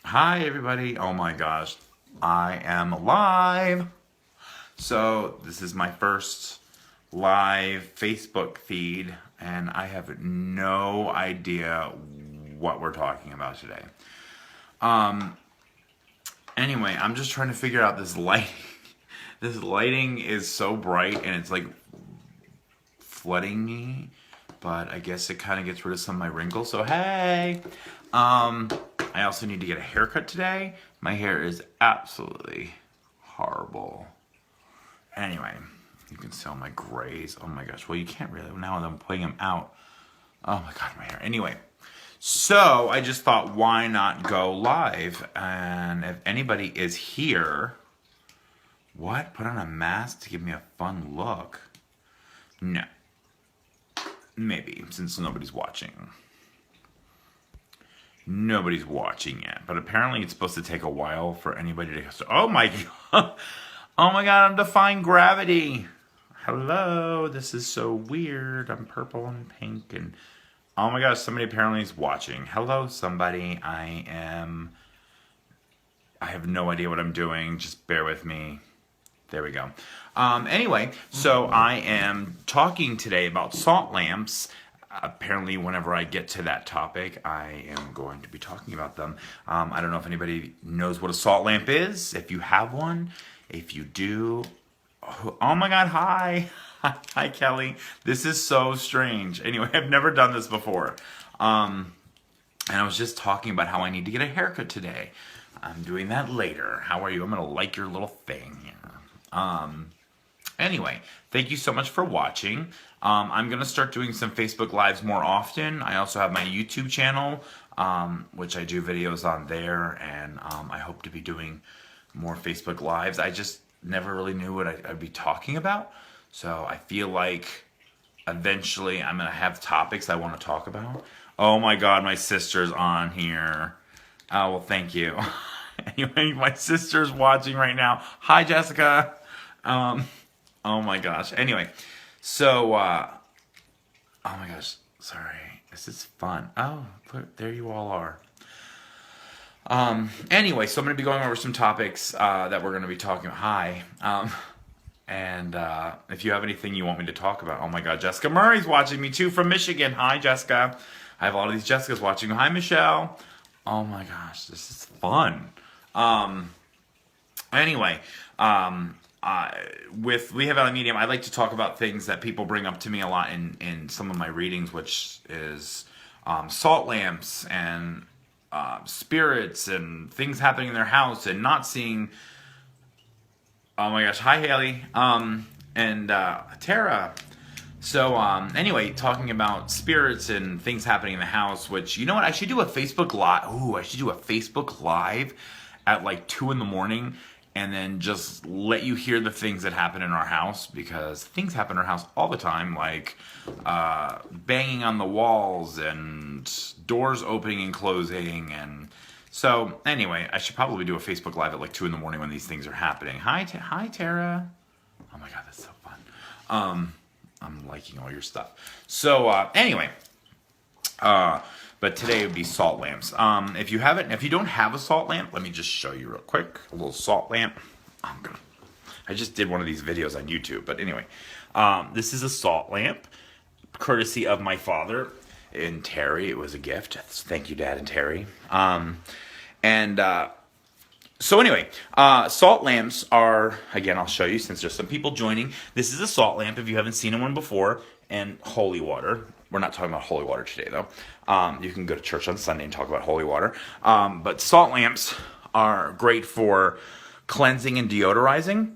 Hi, everybody. Oh my gosh, I am live. So, this is my first live Facebook feed, and I have no idea what we're talking about today. Anyway, I'm just trying to figure out this lighting. This lighting is so bright and it's like flooding me, but I guess it kind of gets rid of some of my wrinkles. So, hey. I also need to get a haircut today. My hair is absolutely horrible. Anyway, you can see all my grays. Oh my gosh. Well, you can't really now that I'm putting them out. Oh my god, my hair. Anyway, so I just thought, why not go live? And if anybody is here, what? Put on a mask to give me a fun look? No. Maybe, since nobody's watching. Nobody's watching yet, but apparently it's supposed to take a while for anybody to. Oh my god! Oh my god! I'm defying gravity. Hello, this is so weird. I'm purple and pink, and oh my gosh! Somebody apparently is watching. Hello, somebody. I have no idea what I'm doing. Just bear with me. There we go. Anyway, so I am talking today about salt lamps. Apparently, whenever I get to that topic, I am going to be talking about them. I don't know if anybody knows what a salt lamp is. If you have one, if you do, oh my god, hi. Hi, Kelly. This is so strange. Anyway, I've never done this before. And I was just talking about how I need to get a haircut today. I'm doing that later. How are you? I'm going to like your little thing here. Anyway, thank you so much for watching. I'm going to start doing some Facebook Lives more often. I also have my YouTube channel, which I do videos on there, and I hope to be doing more Facebook Lives. I just never really knew what I'd be talking about, so I feel like eventually I'm going to have topics I want to talk about. Oh my god, my sister's on here. Oh, well, thank you. Anyway, my sister's watching right now. Hi, Jessica. Oh my gosh. Anyway, so, oh my gosh, sorry. This is fun. Oh, there you all are. Anyway, so I'm going to be going over some topics that we're going to be talking about. Hi. And if you have anything you want me to talk about, oh my god, Jessica Murray's watching me too from Michigan. Hi, Jessica. I have a lot of these Jessicas watching. Hi, Michelle. Oh my gosh, this is fun. Anyway, with Lehigh Valley Medium, I like to talk about things that people bring up to me a lot in some of my readings, which is salt lamps and spirits and things happening in their house and not seeing. Oh my gosh, hi Haley, and Tara. So anyway, talking about spirits and things happening in the house, which, you know what, I should do a Facebook Live. Ooh, I should do a Facebook Live at like 2 in the morning and then just let you hear the things that happen in our house, because things happen in our house all the time, like banging on the walls and doors opening and closing. And so anyway, I should probably do a Facebook Live at like 2 in the morning when these things are happening. Hi, Tara. Oh my god, that's so fun. I'm liking all your stuff. So anyway, but today would be salt lamps. If you don't have a salt lamp, let me just show you real quick. A little salt lamp. I just did one of these videos on YouTube, but anyway, this is a salt lamp, courtesy of my father and Terry. It was a gift. Thank you, Dad and Terry. So anyway, salt lamps are, again, I'll show you since there's some people joining. This is a salt lamp if you haven't seen one before, and holy water. We're not talking about holy water today, though. You can go to church on Sunday and talk about holy water. But salt lamps are great for cleansing and deodorizing.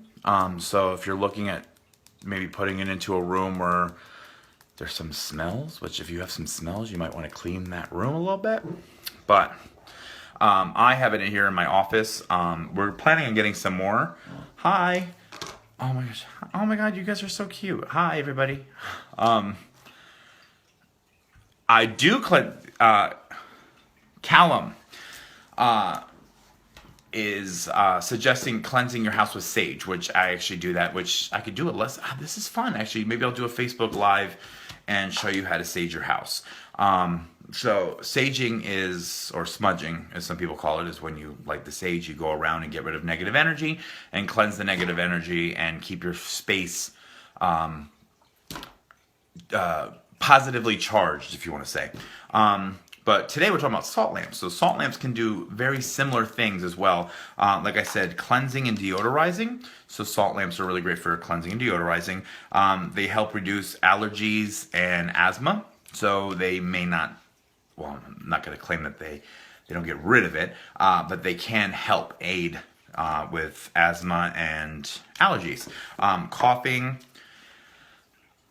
So if you're looking at maybe putting it into a room where there's some smells, which if you have some smells, you might want to clean that room a little bit. But I have it in here in my office. We're planning on getting some more. Hi. Oh my gosh. Oh my god, you guys are so cute. Hi, everybody. I do Callum is suggesting cleansing your house with sage, which I actually do that, which I could do it less. This is fun, actually. Maybe I'll do a Facebook Live and show you how to sage your house. So saging is, or smudging, as some people call it, is when you like the sage, you go around and get rid of negative energy and cleanse the negative energy and keep your space positively charged, if you want to say. But today we're talking about salt lamps. So salt lamps can do very similar things as well. Like I said, cleansing and deodorizing. So salt lamps are really great for cleansing and deodorizing. They help reduce allergies and asthma. So they may not, well, I'm not going to claim that they don't get rid of it, but they can help aid with asthma and allergies. Coughing.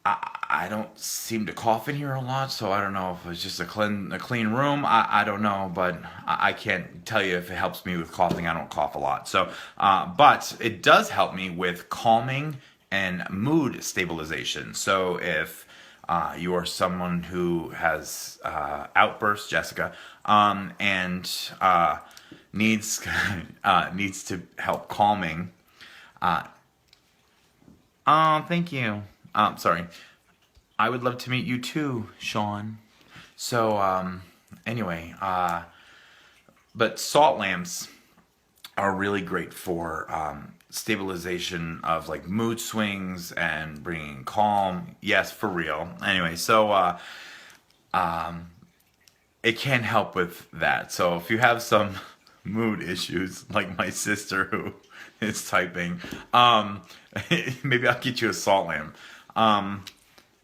I don't seem to cough in here a lot, so I don't know if it's just a clean room. I don't know, but I can't tell you if it helps me with coughing. I don't cough a lot. So, but it does help me with calming and mood stabilization. So if you are someone who has outbursts, Jessica, and needs to help calming. Oh, thank you. Sorry. I would love to meet you too, Sean. So, anyway, but salt lamps are really great for stabilization of like mood swings and bringing calm. Yes, for real. Anyway, so it can help with that. So if you have some mood issues, like my sister who is typing, maybe I'll get you a salt lamp.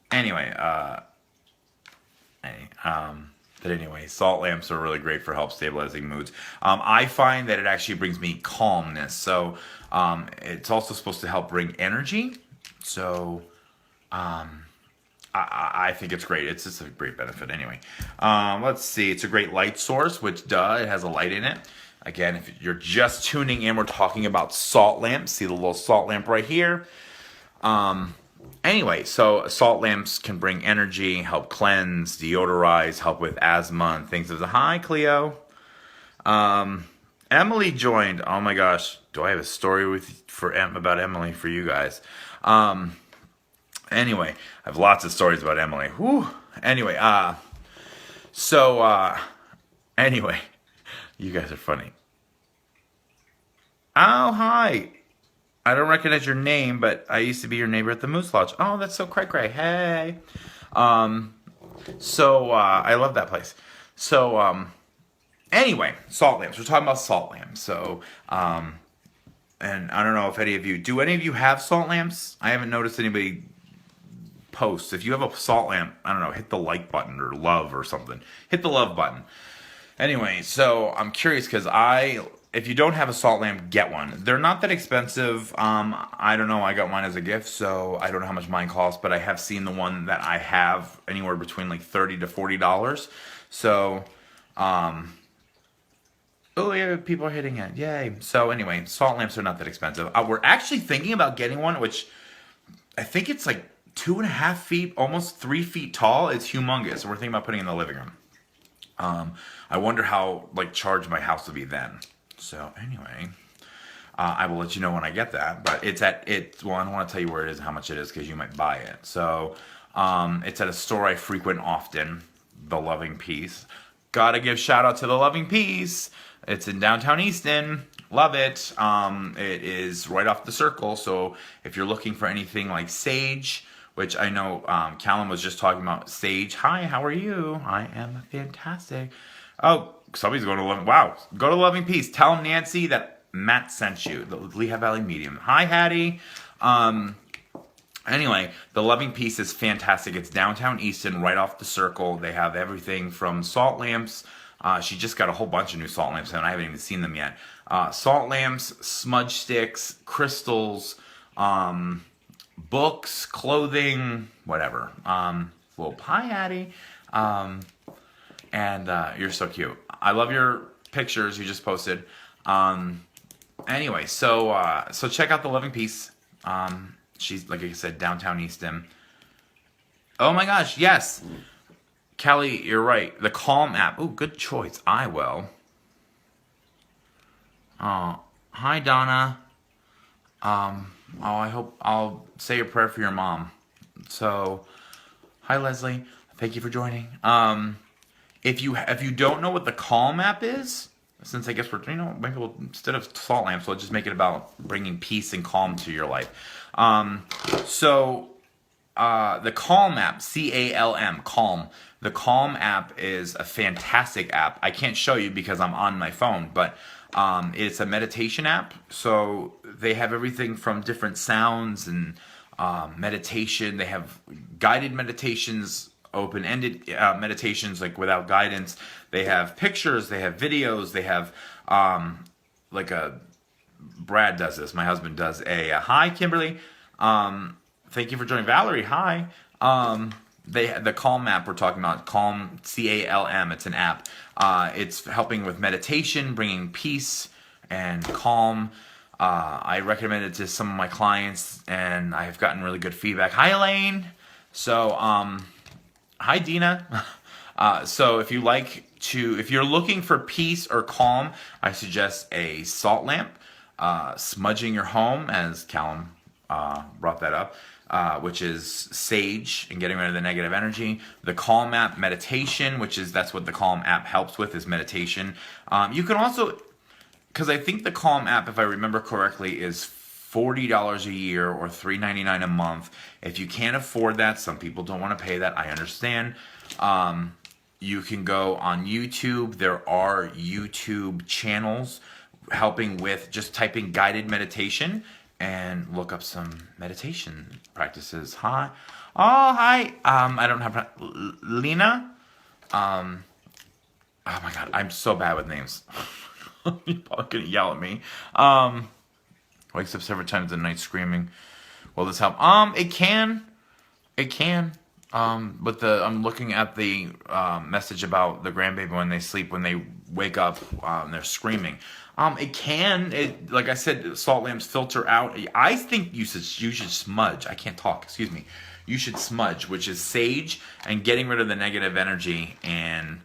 Anyway, but anyway, salt lamps are really great for help stabilizing moods. I find that it actually brings me calmness. So, it's also supposed to help bring energy. So, I think it's great. It's just a great benefit anyway. Let's see. It's a great light source, which it has a light in it. Again, if you're just tuning in, we're talking about salt lamps. See the little salt lamp right here? Anyway, so salt lamps can bring energy, help cleanse, deodorize, help with asthma and things. Hi, Cleo. Emily joined. Oh my gosh, do I have a story about Emily for you guys? Anyway, I have lots of stories about Emily. Whew. Anyway, anyway, you guys are funny. Oh, hi. I don't recognize your name, but I used to be your neighbor at the Moose Lodge. Oh, that's so cray-cray. Hey. I love that place. So, anyway, salt lamps. We're talking about salt lamps. So, and I don't know if any of you have salt lamps? I haven't noticed anybody post. If you have a salt lamp, I don't know, hit the like button or love or something. Hit the love button. Anyway, so I'm curious because if you don't have a salt lamp, get one. They're not that expensive. I don't know. I got mine as a gift, so I don't know how much mine costs, but I have seen the one that I have anywhere between like $30 to $40. So, oh yeah, people are hitting it. Yay. So anyway, salt lamps are not that expensive. We're actually thinking about getting one, which I think it's like 2.5 feet, almost 3 feet tall. It's humongous. We're thinking about putting it in the living room. I wonder how charged my house will be then. So anyway, I will let you know when I get that. But well, I don't want to tell you where it is and how much it is because you might buy it. So it's at a store I frequent often, The Loving Peace. Gotta give shout out to The Loving Peace. It's in downtown Easton. Love it. It is right off the circle. So if you're looking for anything like sage, which I know Callum was just talking about sage. Hi, how are you? I am fantastic. Oh, somebody's going to Loving. Wow, go to Loving Peace. Tell Nancy that Matt sent you. The Lehigh Valley Medium. Hi, Hattie. Anyway, the Loving Peace is fantastic. It's downtown Easton, right off the circle. They have everything from salt lamps. She just got a whole bunch of new salt lamps, and I haven't even seen them yet. Salt lamps, smudge sticks, crystals, books, clothing, whatever. Well, hi, Hattie. And you're so cute. I love your pictures you just posted. Anyway, so check out the Loving Peace. She's, like I said, downtown Easton. Oh my gosh, yes. Kelly, you're right. The Calm app. Oh, good choice. I will. Oh, hi, Donna. I hope I'll say a prayer for your mom. So, hi, Leslie. Thank you for joining. if you don't know what the Calm app is, since I guess we're, maybe we'll, instead of salt lamps, we'll just make it about bringing peace and calm to your life. So the Calm app, CALM, Calm. The Calm app is a fantastic app. I can't show you because I'm on my phone, but it's a meditation app. So they have everything from different sounds and meditation. They have guided meditations, open-ended meditations, like without guidance. They have pictures. They have videos. They have like a Brad does this. My husband does a hi, Kimberly. Thank you for joining, Valerie. Hi. The Calm app we're talking about, Calm, CALM. It's an app. It's helping with meditation, bringing peace and calm. I recommend it to some of my clients, and I have gotten really good feedback. Hi, Elaine. So, hi, Dina. So if you're looking for peace or calm, I suggest a salt lamp, smudging your home, as Callum brought that up, which is sage and getting rid of the negative energy. The Calm app, meditation, that's what the Calm app helps with, is meditation. You can also, because I think the Calm app, if I remember correctly, is $40 a year or $3.99 a month. If you can't afford that, some people don't want to pay that. I understand. You can go on YouTube. There are YouTube channels helping with just typing guided meditation and look up some meditation practices. Hi. Oh, hi. I don't have Lena. Oh my God, I'm so bad with names. You're probably gonna yell at me. Wakes up several times a night screaming. Will this help? It can. But I'm looking at the message about the grandbaby when they sleep, when they wake up, and they're screaming. It can. Like I said, salt lamps filter out. I think you should smudge. I can't talk. Excuse me. You should smudge, which is sage and getting rid of the negative energy and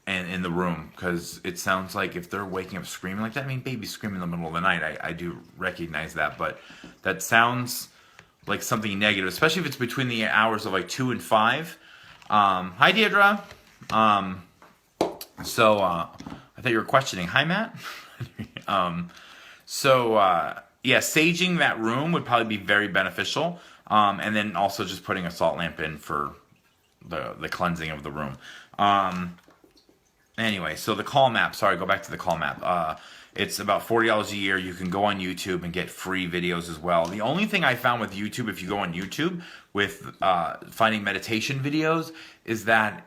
in the room, because it sounds like if they're waking up screaming like that, I mean, babies scream in the middle of the night. I do recognize that, but that sounds like something negative, especially if it's between the hours of like 2 and 5. Hi, Deirdre. So I thought you were questioning. Hi, Matt. Yeah, saging that room would probably be very beneficial. And then also just putting a salt lamp in for the cleansing of the room. Anyway, so the Calm app. Sorry, go back to the Calm app. It's about $40 a year. You can go on YouTube and get free videos as well. The only thing I found with YouTube, if you go on YouTube with finding meditation videos, is that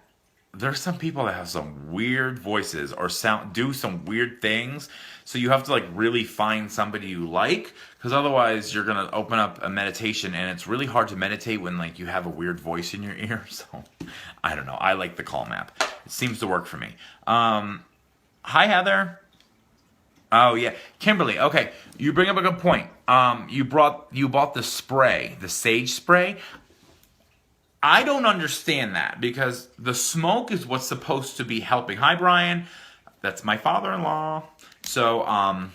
there's some people that have some weird voices or do some weird things. So you have to like really find somebody you like, because otherwise you're gonna open up a meditation and it's really hard to meditate when like you have a weird voice in your ear. So I don't know. I like the Calm app. It seems to work for me. Hi, Heather. Oh yeah, Kimberly. Okay, you bring up a good point. You bought the spray, the sage spray. I don't understand that, because the smoke is what's supposed to be helping. Hi, Brian. That's my father-in-law. So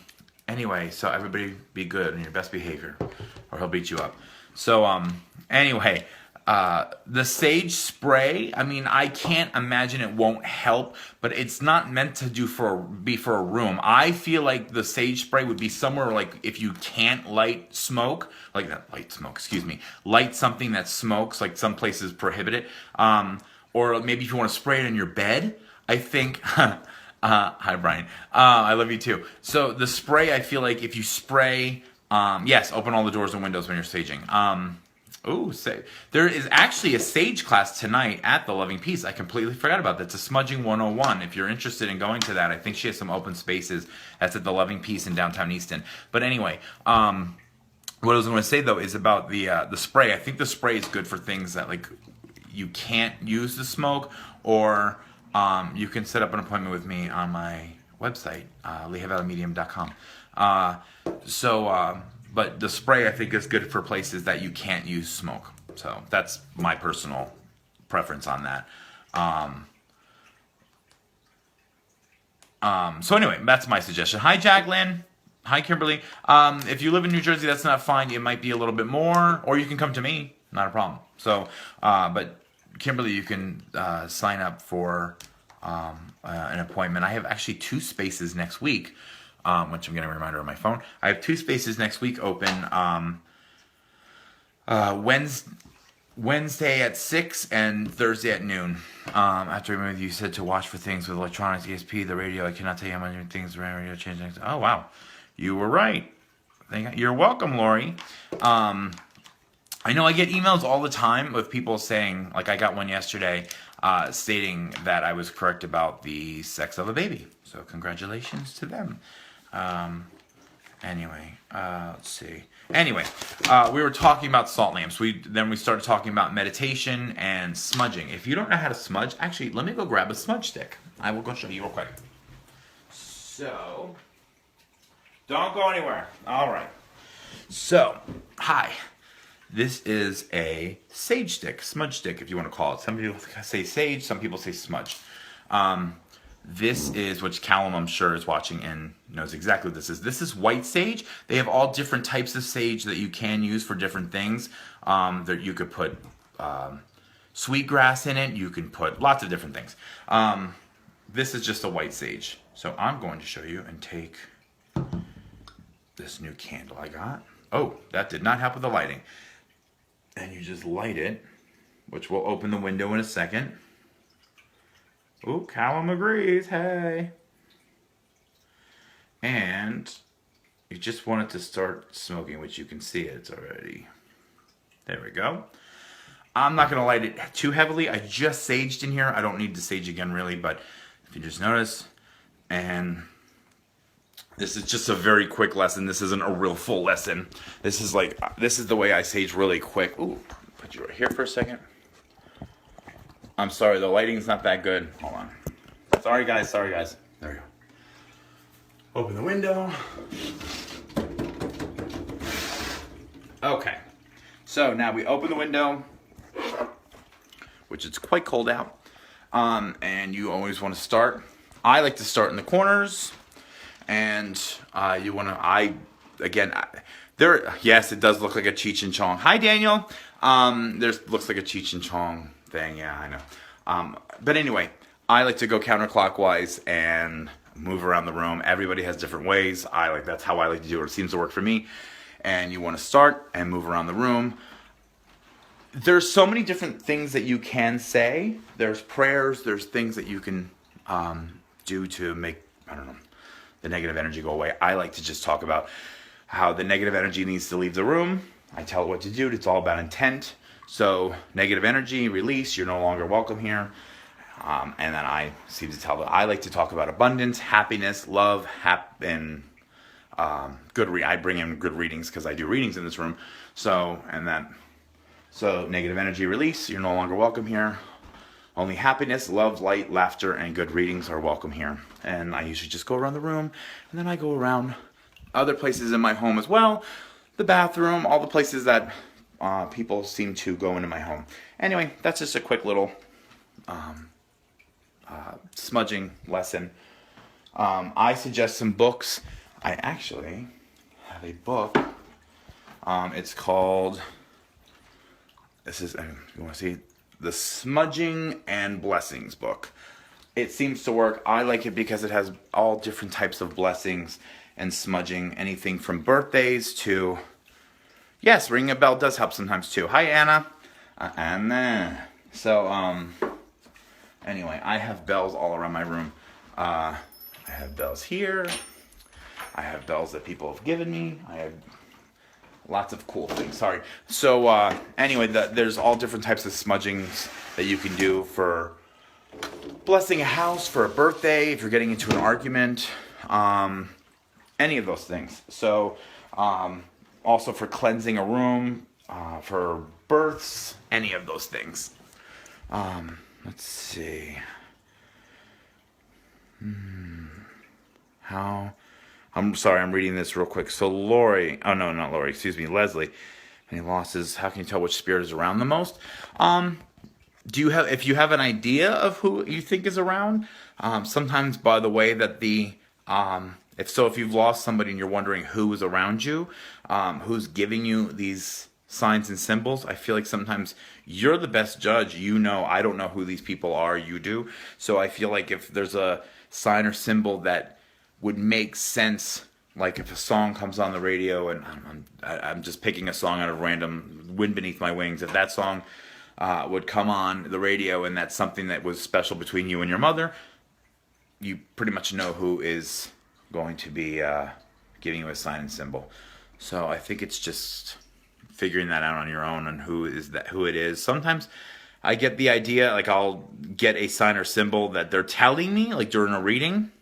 anyway, so everybody be good in your best behavior, or he'll beat you up. So anyway. The sage spray, I mean, I can't imagine it won't help, but it's not meant to be for a room. I feel like the sage spray would be somewhere like if you can't light smoke, like not light smoke, excuse me, light something that smokes, like some places prohibit it. Or maybe if you want to spray it in your bed, I think, hi Brian, I love you too. So the spray, I feel like if you spray, yes, open all the doors and windows when you're saging. There is actually a sage class tonight at the Loving Peace. I completely forgot about that. It's a Smudging 101. If you're interested in going to that, I think she has some open spaces. That's at the Loving Peace in downtown Easton. But anyway, what I was going to say though is about the spray. I think the spray is good for things that like you can't use the smoke, or you can set up an appointment with me on my website, lehighvalleymedium.com. But the spray, I think, is good for places that you can't use smoke. So that's my personal preference on that. So anyway, that's my suggestion. Hi, Jacqueline. Hi, Kimberly. If you live in New Jersey, that's not fine. It might be a little bit more, or you can come to me. Not a problem. So, but Kimberly, you can sign up for an appointment. I have actually 2 spaces next week, which I'm getting a reminder on my phone. I have 2 spaces next week open. Wednesday at 6 and Thursday at noon. After remember you said to watch for things with electronics, ESP, the radio. I cannot tell you how many things around radio changing. Oh wow, you were right. You're welcome, Lori. I know I get emails all the time with people saying, like I got one yesterday, stating that I was correct about the sex of a baby. So congratulations to them. Anyway, let's see. Anyway, we were talking about salt lamps. Then we started talking about meditation and smudging. If you don't know how to smudge, actually, let me go grab a smudge stick. I will go show you real quick. So, don't go anywhere. All right. So, hi. This is a sage stick, smudge stick, if you want to call it. Some people say sage, some people say smudge. This is, which Callum, I'm sure, is watching and knows exactly what this is. This is white sage. They have all different types of sage that you can use for different things. That you could put sweetgrass in it. You can put lots of different things. This is just a white sage. So I'm going to show you and take this new candle I got. Oh, that did not help with the lighting. And you just light it, which will open the window in a second. Ooh, Callum agrees, hey. And you just want it to start smoking, which you can see it's already. There we go. I'm not gonna light it too heavily. I just saged in here. I don't need to sage again really, but if you just notice, and this is just a very quick lesson. This isn't a real full lesson. This is the way I sage really quick. Ooh, put you right here for a second. I'm sorry, the lighting's not that good. Hold on. Sorry guys. There we go. Open the window. Okay. So now we open the window, which it's quite cold out. And you always want to start. I like to start in the corners. And you want to, yes, it does look like a Cheech and Chong. Hi, Daniel. Looks like a Cheech and Chong thing. Yeah, I know. But anyway, I like to go counterclockwise and move around the room. Everybody has different ways. That's how I like to do it. It seems to work for me. And you want to start and move around the room. There's so many different things that you can say. There's prayers. There's things that you can do to make, I don't know, the negative energy go away. I like to just talk about how the negative energy needs to leave the room. I tell it what to do. It's all about intent. So negative energy, release, you're no longer welcome here. And then I seem to tell them, I like to talk about abundance, happiness, love, and I bring in good readings because I do readings in this room. So negative energy release, you're no longer welcome here. Only happiness, love, light, laughter, and good readings are welcome here. And I usually just go around the room, and then I go around other places in my home as well. The bathroom, all the places that people seem to go into my home. Anyway, that's just a quick little smudging lesson. I suggest some books. I actually have a book. It's called, you want to see, the Smudging and Blessings book. It seems to work. I like it because it has all different types of blessings and smudging. Anything from birthdays to, yes, ringing a bell does help sometimes too. Hi, Anna. Anna. So, anyway, I have bells all around my room. I have bells here. I have bells that people have given me. I have lots of cool things. Sorry. So, anyway, there's all different types of smudgings that you can do for blessing a house, for a birthday, if you're getting into an argument, any of those things. So, also for cleansing a room, for births, any of those things. Let's see. I'm sorry, I'm reading this real quick. So Lori, oh no, not Lori, excuse me, Leslie. Any losses? How can you tell which spirit is around the most? If you have an idea of who you think is around, sometimes by the way that if you've lost somebody and you're wondering who is around you, who's giving you these signs and symbols. I feel like sometimes you're the best judge. You know, I don't know who these people are. You do. So I feel like if there's a sign or symbol that would make sense, like if a song comes on the radio, and I'm just picking a song out of random, Wind Beneath My Wings, if that song would come on the radio and that's something that was special between you and your mother, you pretty much know who is going to be giving you a sign and symbol. So I think it's just figuring that out on your own and who it is. Sometimes I get the idea, like I'll get a sign or symbol that they're telling me, like during a reading,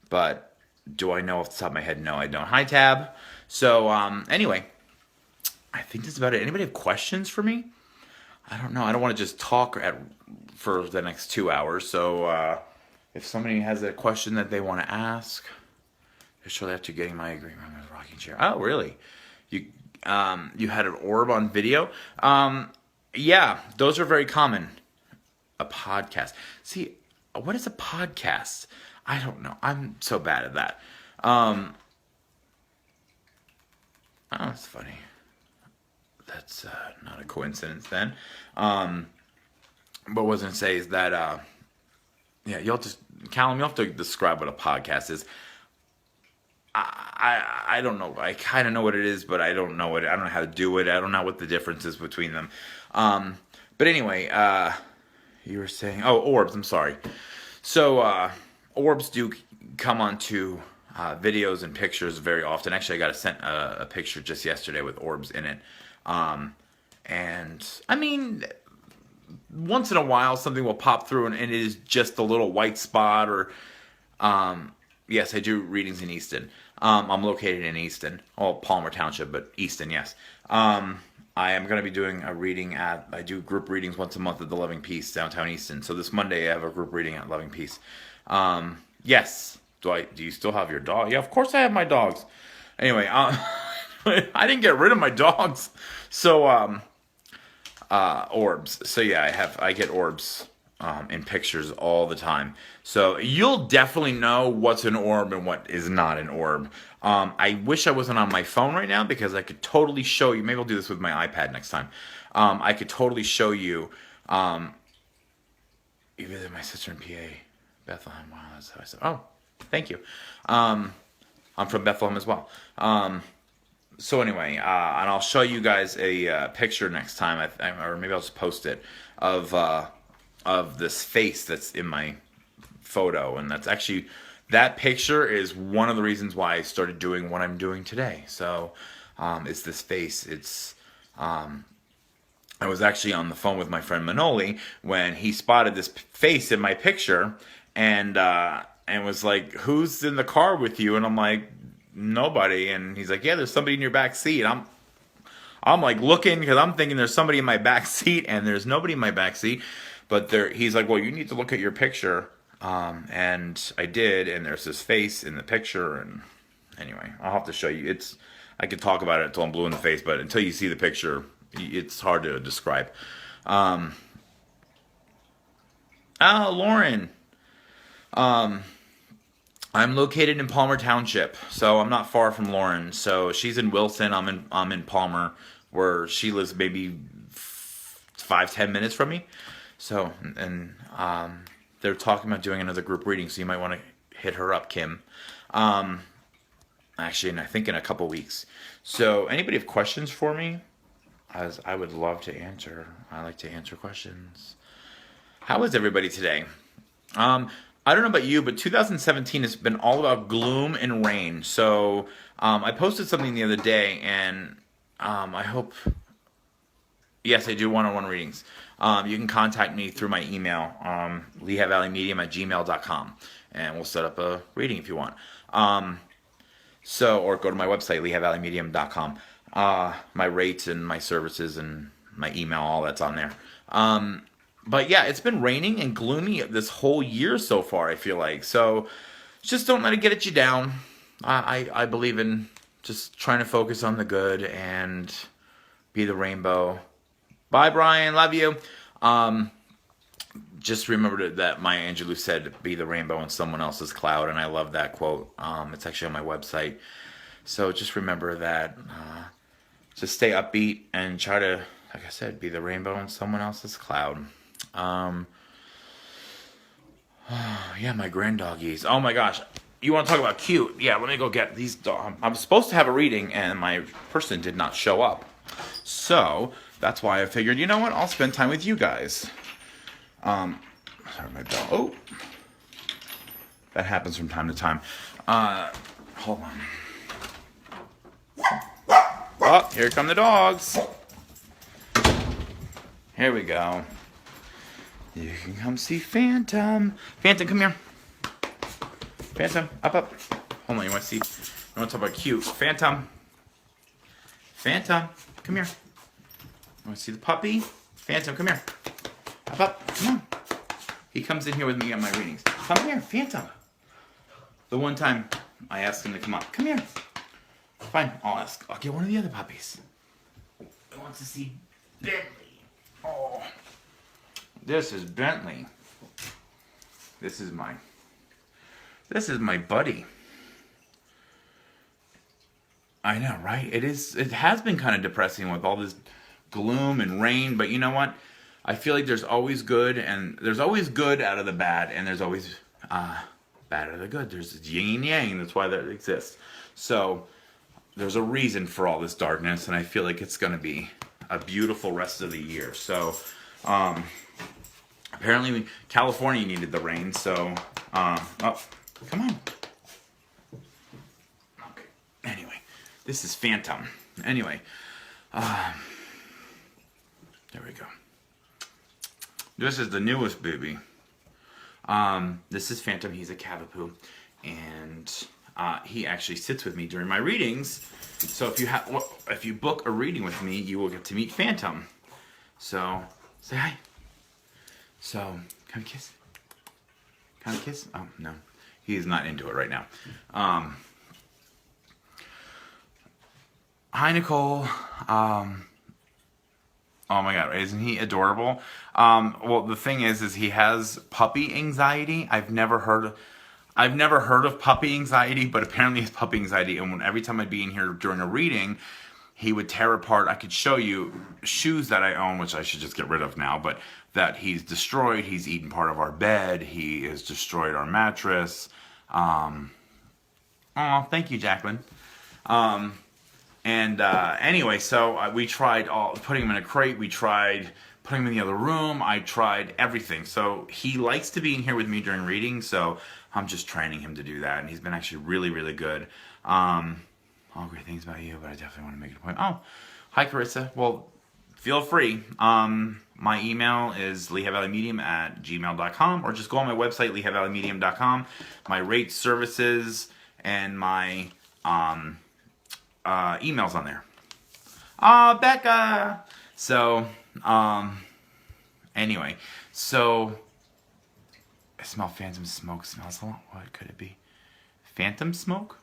but do I know off the top of my head? No, I don't. Hi, Tab. So anyway, I think that's about it. Anybody have questions for me? I don't know. I don't want to just talk for the next 2 hours. So if somebody has a question that they want to ask, shortly after getting my agreement with the rocking chair. Oh, really? You had an orb on video? Yeah, those are very common. A podcast. See, what is a podcast? I don't know. I'm so bad at that. Oh, that's funny. That's not a coincidence then. But what I was going to say is that, yeah, Callum, you'll have to describe what a podcast is. I don't know. I kind of know what it is, but I don't know it. I don't know how to do it. I don't know what the difference is between them. But anyway, you were saying, orbs. I'm sorry. So orbs do come onto videos and pictures very often. Actually, I got sent a picture just yesterday with orbs in it. And I mean, once in a while, something will pop through, and it is just a little white spot. Or yes, I do readings in Easton. I'm located in Easton, Palmer Township, but Easton, yes. I am going to be doing a reading I do group readings once a month at the Loving Peace, downtown Easton. So this Monday I have a group reading at Loving Peace. Yes. Do you still have your dog? Yeah, of course I have my dogs. Anyway, I didn't get rid of my dogs. So, orbs. So yeah, I get orbs in pictures all the time. So you'll definitely know what's an orb and what is not an orb. I wish I wasn't on my phone right now because I could totally show you. Maybe I'll do this with my iPad next time. I could totally show you. You visit my sister in PA, Bethlehem. Wow, that's how I said. Oh, thank you. I'm from Bethlehem as well. So anyway, and I'll show you guys a picture next time, or maybe I'll just post it of this face that's in my photo, and that's actually, that picture is one of the reasons why I started doing what I'm doing today. So it's this face. It's I was actually on the phone with my friend Manoli when he spotted this face in my picture, and was like, "Who's in the car with you?" And I'm like, "Nobody." And he's like, "Yeah, there's somebody in your back seat." I'm like looking because I'm thinking there's somebody in my back seat, and there's nobody in my back seat. But he's like, "Well, you need to look at your picture." And I did, and there's this face in the picture. And anyway, I'll have to show you. I could talk about it until I'm blue in the face, but until you see the picture, it's hard to describe. Lauren. I'm located in Palmer Township, so I'm not far from Lauren. So she's in Wilson. I'm in Palmer, where she lives maybe 5-10 minutes from me. So, and they're talking about doing another group reading, so you might want to hit her up, Kim. Actually, I think in a couple weeks. So, anybody have questions for me? As I would love to answer. I like to answer questions. How is everybody today? I don't know about you, but 2017 has been all about gloom and rain. So I posted something the other day, and I hope... Yes, I do one-on-one readings. You can contact me through my email, lehighvalleymedium@gmail.com, and we'll set up a reading if you want. Or go to my website, lehighvalleymedium.com. My rates and my services and my email, all that's on there. But yeah, it's been raining and gloomy this whole year so far, I feel like. So just don't let it get you down. I believe in just trying to focus on the good and be the rainbow. Bye, Brian. Love you. Just remember that Maya Angelou said, "Be the rainbow in someone else's cloud," and I love that quote. It's actually on my website. So just remember that just stay upbeat and try to, like I said, be the rainbow in someone else's cloud. Yeah, my granddoggies. Oh my gosh. You want to talk about cute? Yeah, let me go get these dogs. I was supposed to have a reading, and my person did not show up. So, that's why I figured, you know what? I'll spend time with you guys. Sorry, my bell. Oh. That happens from time to time. Hold on. Oh, here come the dogs. Here we go. You can come see Phantom. Phantom, come here. Phantom, up. Hold on, you want to see? You want to talk about cute? Phantom. Phantom, come here. You want to see the puppy? Phantom, come here. Up. Come on. He comes in here with me on my readings. Come here, Phantom. The one time I asked him to come up. Come here. Fine, I'll get one of the other puppies. I want to see Bentley. Oh. This is Bentley. This is my buddy. I know, right? It has been kind of depressing with all this gloom and rain, but you know what? I feel like there's always good, and there's always good out of the bad, and there's always bad out of the good. There's yin and yang. That's why that exists. So there's a reason for all this darkness, and I feel like it's going to be a beautiful rest of the year. So apparently California needed the rain, so oh, come on. Okay. Anyway, this is Phantom. Anyway, there we go. This is the newest baby. This is Phantom. He's a Cavapoo, and he actually sits with me during my readings. So if you book a reading with me, you will get to meet Phantom. So say hi. So can we kiss? Can I kiss? Oh no, he's not into it right now. Hi Nicole. Oh my god, isn't he adorable? Well, the thing is he has puppy anxiety. I've never heard of puppy anxiety, but apparently he has puppy anxiety. And every time I'd be in here during a reading, he would tear apart. I could show you shoes that I own, which I should just get rid of now, but that he's destroyed. He's eaten part of our bed. He has destroyed our mattress. Oh, thank you, Jacqueline. Anyway, so we tried putting him in a crate. We tried putting him in the other room. I tried everything. So he likes to be in here with me during reading. So I'm just training him to do that. And he's been actually really, really good. All great things about you, but I definitely want to make it a point. Oh, hi, Carissa. Well, feel free. My email is lehighvalleymedium@gmail.com, or just go on my website, lehighvalleymedium.com. My rates, services, and my emails on there. Becca! So, anyway, so I smell phantom smoke. Smells a lot. What could it be? Phantom smoke?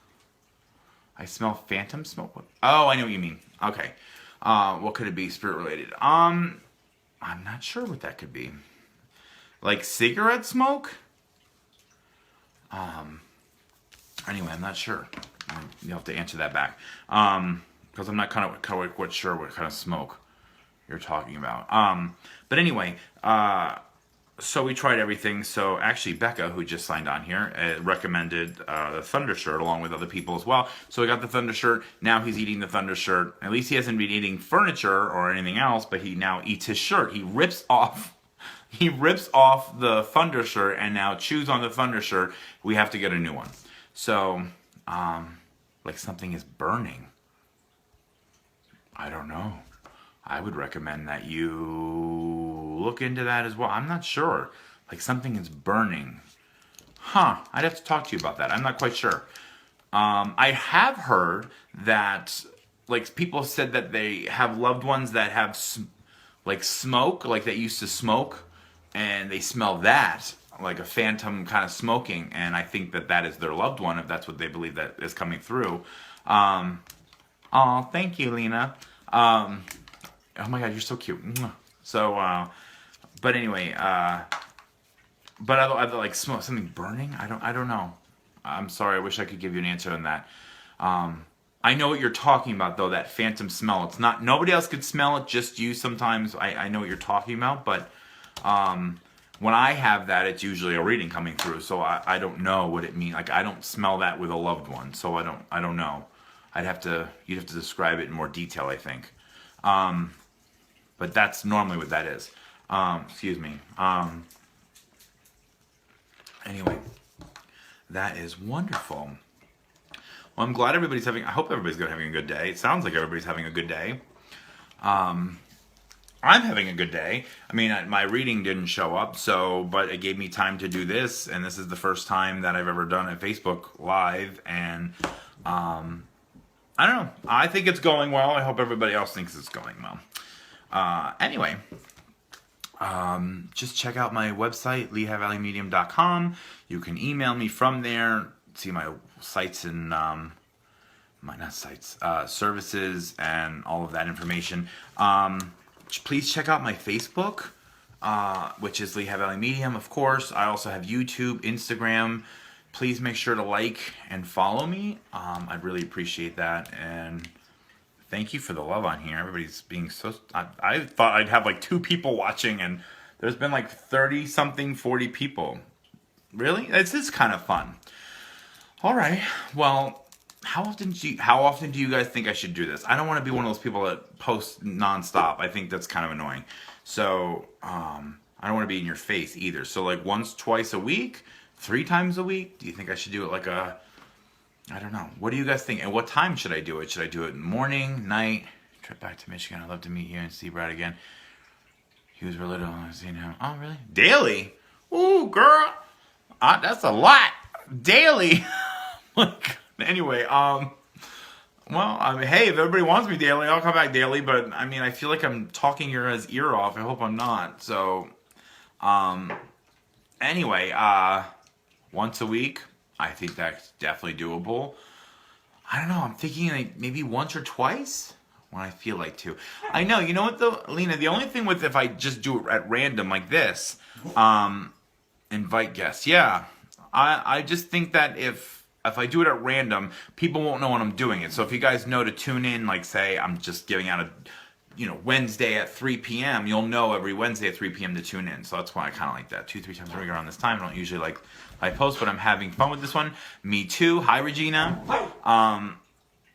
I smell phantom smoke? What? Oh, I know what you mean. Okay. What could it be? Spirit related. I'm not sure what that could be. Like cigarette smoke? Anyway, I'm not sure. You'll have to answer that back. Because I'm not quite sure what kind of smoke you're talking about. But anyway, so we tried everything. So actually, Becca, who just signed on here, recommended the Thunder shirt along with other people as well. So we got the Thunder shirt. Now he's eating the Thunder shirt. At least he hasn't been eating furniture or anything else, but he now eats his shirt. He rips off the Thunder shirt and now chews on the Thunder shirt. We have to get a new one. So, like something is burning. I don't know. I would recommend that you look into that as well. I'm not sure. Like something is burning. Huh. I'd have to talk to you about that. I'm not quite sure. I have heard that, like, people said that they have loved ones that have, like, smoke, like they used to smoke, and they smell that, like a phantom kind of smoking, and I think that that is their loved one, if that's what they believe that is coming through. Oh, thank you, Lena. Oh my god, you're so cute. So, but anyway, but I like smoke something burning. I don't know. I'm sorry. I wish I could give you an answer on that. I I know what you're talking about, though, that phantom smell. It's not, nobody else could smell it, just you sometimes. I know what you're talking about, but when I have that, it's usually a reading coming through, so I don't know what it means. Like, I don't smell that with a loved one, so I don't know. You'd have to describe it in more detail, I think. But that's normally what that is. Excuse me. Anyway, that is wonderful. Well, I'm glad everybody's having, I hope everybody's having a good day. It sounds like everybody's having a good day. I'm having a good day. I mean, my reading didn't show up, but it gave me time to do this, and this is the first time that I've ever done a Facebook Live, and I don't know. I think it's going well. I hope everybody else thinks it's going well. Anyway, just check out my website, LehighValleyMedium.com. You can email me from there. See my sites and services and all of that information. Please check out my Facebook, which is Lehigh Valley Medium, of course. I also have YouTube, Instagram. Please make sure to like and follow me. I'd really appreciate that. And thank you for the love on here. Everybody's being so... I thought I'd have like 2 people watching, and there's been like 30-something, 40 people. Really? This is kind of fun. All right. Well, how often do you guys think I should do this? I don't want to be one of those people that post nonstop. I think that's kind of annoying. So, I don't want to be in your face either. So, like once, twice a week, 3 times a week? Do you think I should do it like I don't know. What do you guys think? And what time should I do it? Should I do it in the morning, night? Trip back to Michigan. I'd love to meet you and see Brad again. He was really little. I've seen him. Oh, really? Daily? Ooh, girl. That's a lot. Daily. Anyway, well, I mean, hey, if everybody wants me daily, I'll come back daily, but, I mean, I feel like I'm talking your guys' ear off. I hope I'm not. So, anyway, once a week, I think that's definitely doable. I don't know, I'm thinking like maybe once or twice when I feel like to. I know, you know what though, Lena, the only thing with if I just do it at random like this, invite guests, yeah. I just think that if I do it at random, people won't know when I'm doing it. So if you guys know to tune in, like say I'm just giving out a, Wednesday at 3 p.m., you'll know every Wednesday at 3 p.m. to tune in. So that's why I kind of like that. 2-3 times a week around this time. I don't usually like post, but I'm having fun with this one. Me too. Hi, Regina.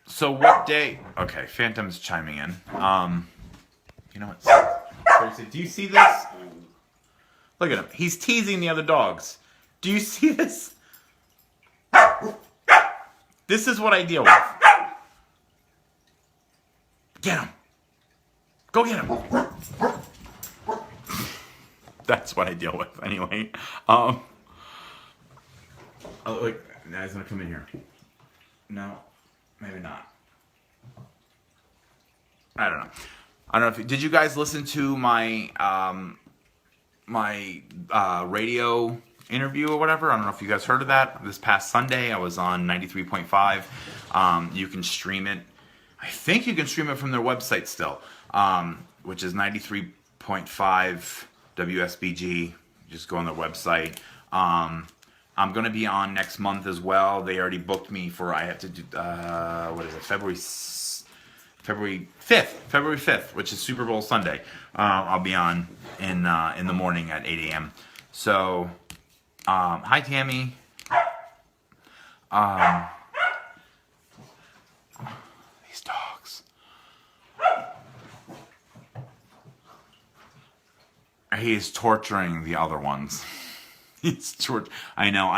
So what day? Okay, Phantom's chiming in. You know what? Seriously, do you see this? Look at him. He's teasing the other dogs. Do you see this? This is what I deal with. Get him. Go get him. That's what I deal with anyway. Oh, look, now he's gonna come in here. No, maybe not. I don't know. I don't know if did you guys listen to my radio interview or whatever? I don't know if you guys heard of that. This past Sunday, I was on 93.5. You can stream it. I think you can stream it from their website still, which is 93.5 WSBG. Just go on their website. I'm going to be on next month as well. They already booked me for, I have to do, what is it, February 5th, which is Super Bowl Sunday. I'll be on in the morning at 8 a.m. So, hi, Tammy. These dogs. He is torturing the other ones. I know.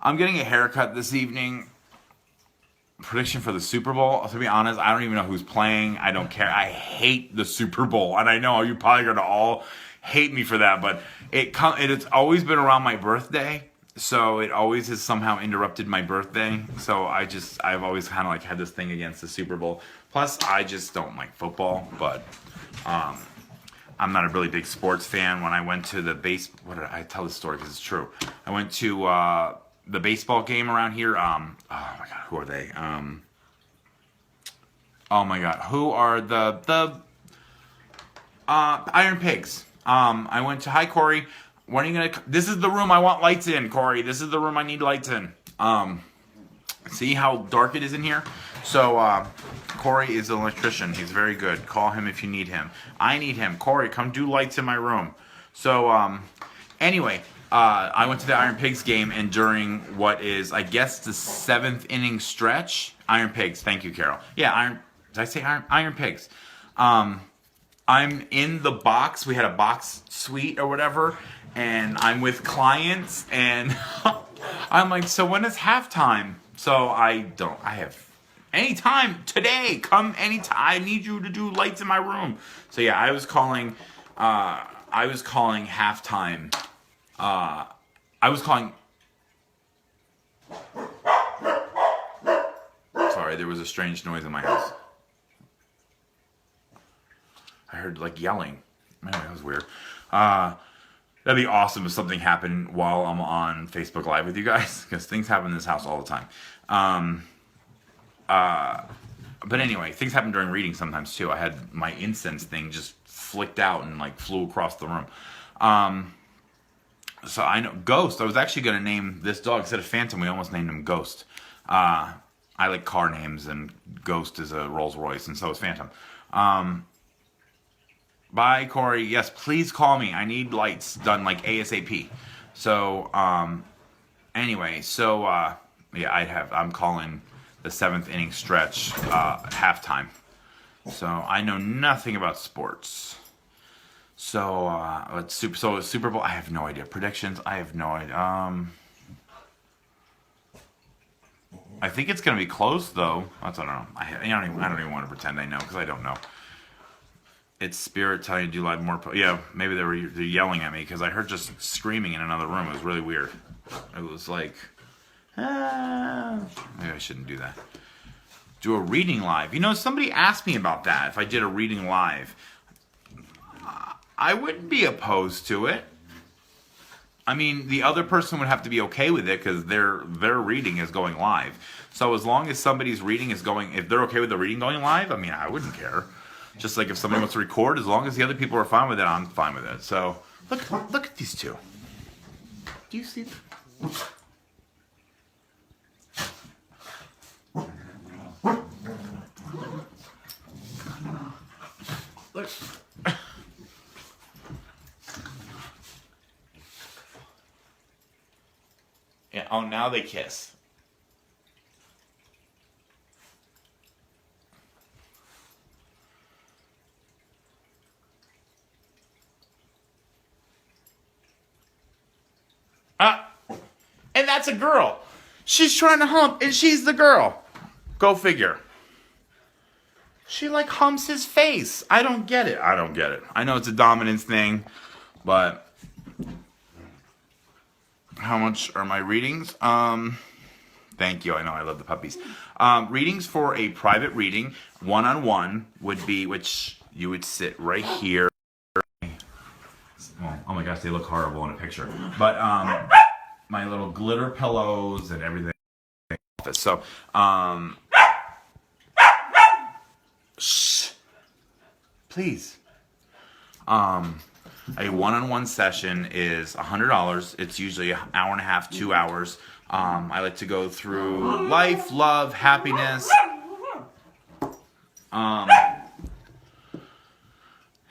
I'm getting a haircut this evening. Prediction for the Super Bowl. To be honest, I don't even know who's playing. I don't care. I hate the Super Bowl, and I know you're probably gonna all hate me for that, but it's always been around my birthday, so it always has somehow interrupted my birthday. So I've always kind of like had this thing against the Super Bowl. Plus, I just don't like football, but I'm not a really big sports fan. When I went to the I tell this story because it's true. I went to the baseball game around here. Oh my god, who are they? Oh my god, who are the Iron Pigs? I went to, hi Corey. When are you gonna? This is the room I want lights in, Corey. This is the room I need lights in. See how dark it is in here? So, Corey is an electrician. He's very good. Call him if you need him. I need him. Corey, come do lights in my room. So, anyway, I went to the Iron Pigs game, and during what is, I guess, the 7th inning stretch, Iron Pigs. Thank you, Carol. Yeah, did I say Iron Pigs? I'm in the box. We had a box suite or whatever, and I'm with clients, and I'm like, so when is halftime? So I have any time today. Come anytime. I need you to do lights in my room. So yeah, I was calling halftime. I was calling. Sorry, there was a strange noise in my house. I heard like yelling. Anyway, that was weird. That'd be awesome if something happened while I'm on Facebook Live with you guys, because things happen in this house all the time. But anyway, things happen during reading sometimes too. I had my incense thing just flicked out and like flew across the room. So I know Ghost. I was actually going to name this dog instead of Phantom. We almost named him Ghost. I like car names, and Ghost is a Rolls Royce, and so is Phantom. Bye, Corey. Yes, please call me. I need lights done like ASAP. So, anyway, so yeah, I'm calling the 7th inning stretch halftime. So I know nothing about sports. So Super Bowl. I have no idea. Predictions. I have no idea. I think it's gonna be close though. I don't know. I don't even want to pretend I know, because I don't know. It's Spirit telling you to do live more. Yeah, maybe they're yelling at me, because I heard just screaming in another room. It was really weird. It was like, maybe I shouldn't do that. Do a reading live. You know, somebody asked me about that. If I did a reading live, I wouldn't be opposed to it. I mean, the other person would have to be okay with it, because their reading is going live. So as long as somebody's reading is going, if they're okay with the reading going live, I mean, I wouldn't care. Just like if somebody wants to record, as long as the other people are fine with it, I'm fine with it. So look at these two. Do you see them? Look. Yeah. Oh, now they kiss. And that's a girl. She's trying to hump, and she's the girl. Go figure. She like humps his face. I don't get it. I know it's a dominance thing, but how much are my readings? Thank you. I know I love the puppies. Readings for a private reading, one-on-one, would be, which you would sit right here. Well, oh my gosh, they look horrible in a picture. But my little glitter pillows and everything. So, shh, please. A one-on-one session is $100. It's usually an hour and a half, 2 hours. I like to go through life, love, happiness.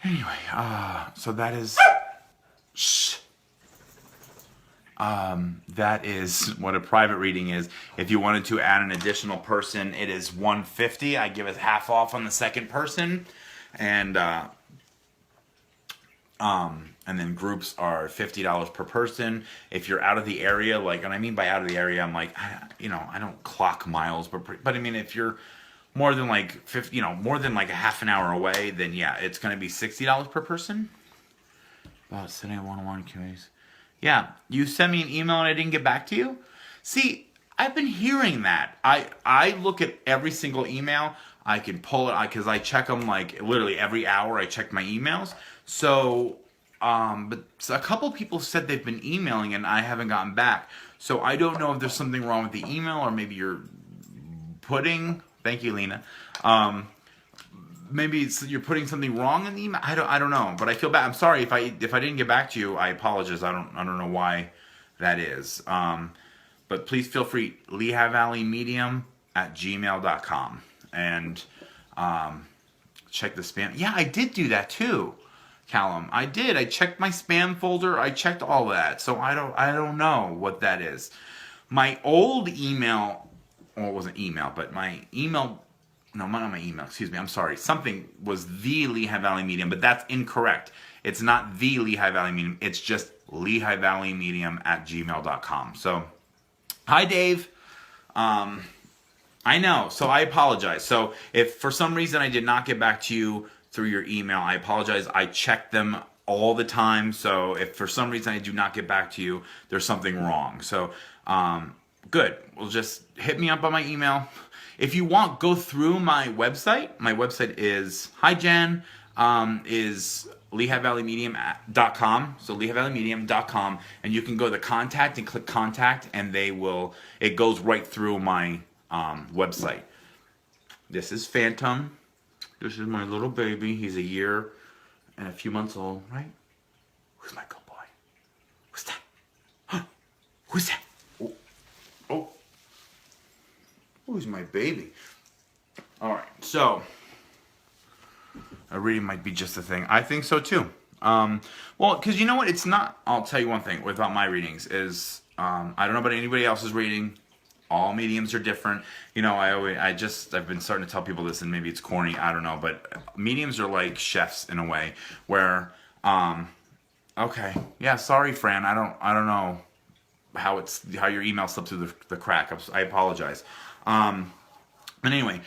Anyway, so that is, shh. That is what a private reading is. If you wanted to add an additional person, it is $150. I give it half off on the second person, and then groups are $50 per person. If you're out of the area, like, and I mean by out of the area, I'm like, I don't clock miles, but I mean, if you're more than like 50, more than like a half an hour away, then yeah, it's going to be $60 per person. About sitting one-on-one committees. Yeah, you sent me an email and I didn't get back to you? See, I've been hearing that. I look at every single email. I can pull it, because I check them like literally every hour. I check my emails. So, but a couple people said they've been emailing and I haven't gotten back. So I don't know if there's something wrong with the email, or maybe you're putting, thank you, Lena. Maybe you're putting something wrong in the email. I don't know, but I feel bad. I'm sorry if I didn't get back to you. I apologize. I don't know why that is. But please feel free. Lehigh Valley Medium lehighvalleymedium@gmail.com. And check the spam. Yeah, I did do that too, Callum. I did. I checked my spam folder. I checked all that. So I don't know what that is. My old email, well, it wasn't email, but my email, no, not my email, excuse me, I'm sorry. Something was the Lehigh Valley Medium, but that's incorrect. It's not the Lehigh Valley Medium. It's just lehighvalleymedium@gmail.com. So, hi, Dave. I know, so I apologize. So if for some reason I did not get back to you through your email, I apologize. I check them all the time. So if for some reason I do not get back to you, there's something wrong. So good. Well, just hit me up on my email. If you want, go through my website. My website is is lehighvalleymedium.com. So lehighvalleymedium.com, and you can go to contact and click contact, and it goes right through my website. This is Phantom. This is my little baby. He's a year and a few months old, right? Who's my good boy? Who's that? Huh? Who's that? Oh. Who's my baby? All right. So a reading might be just the thing. I think so too. Well, because you know what? It's not. I'll tell you one thing about my readings is I don't know about anybody else's reading. All mediums are different. You know, I've been starting to tell people this, and maybe it's corny, I don't know, but mediums are like chefs in a way, where, okay, yeah, sorry, Fran, I don't know how your email slipped through the crack. I apologize. But anyway,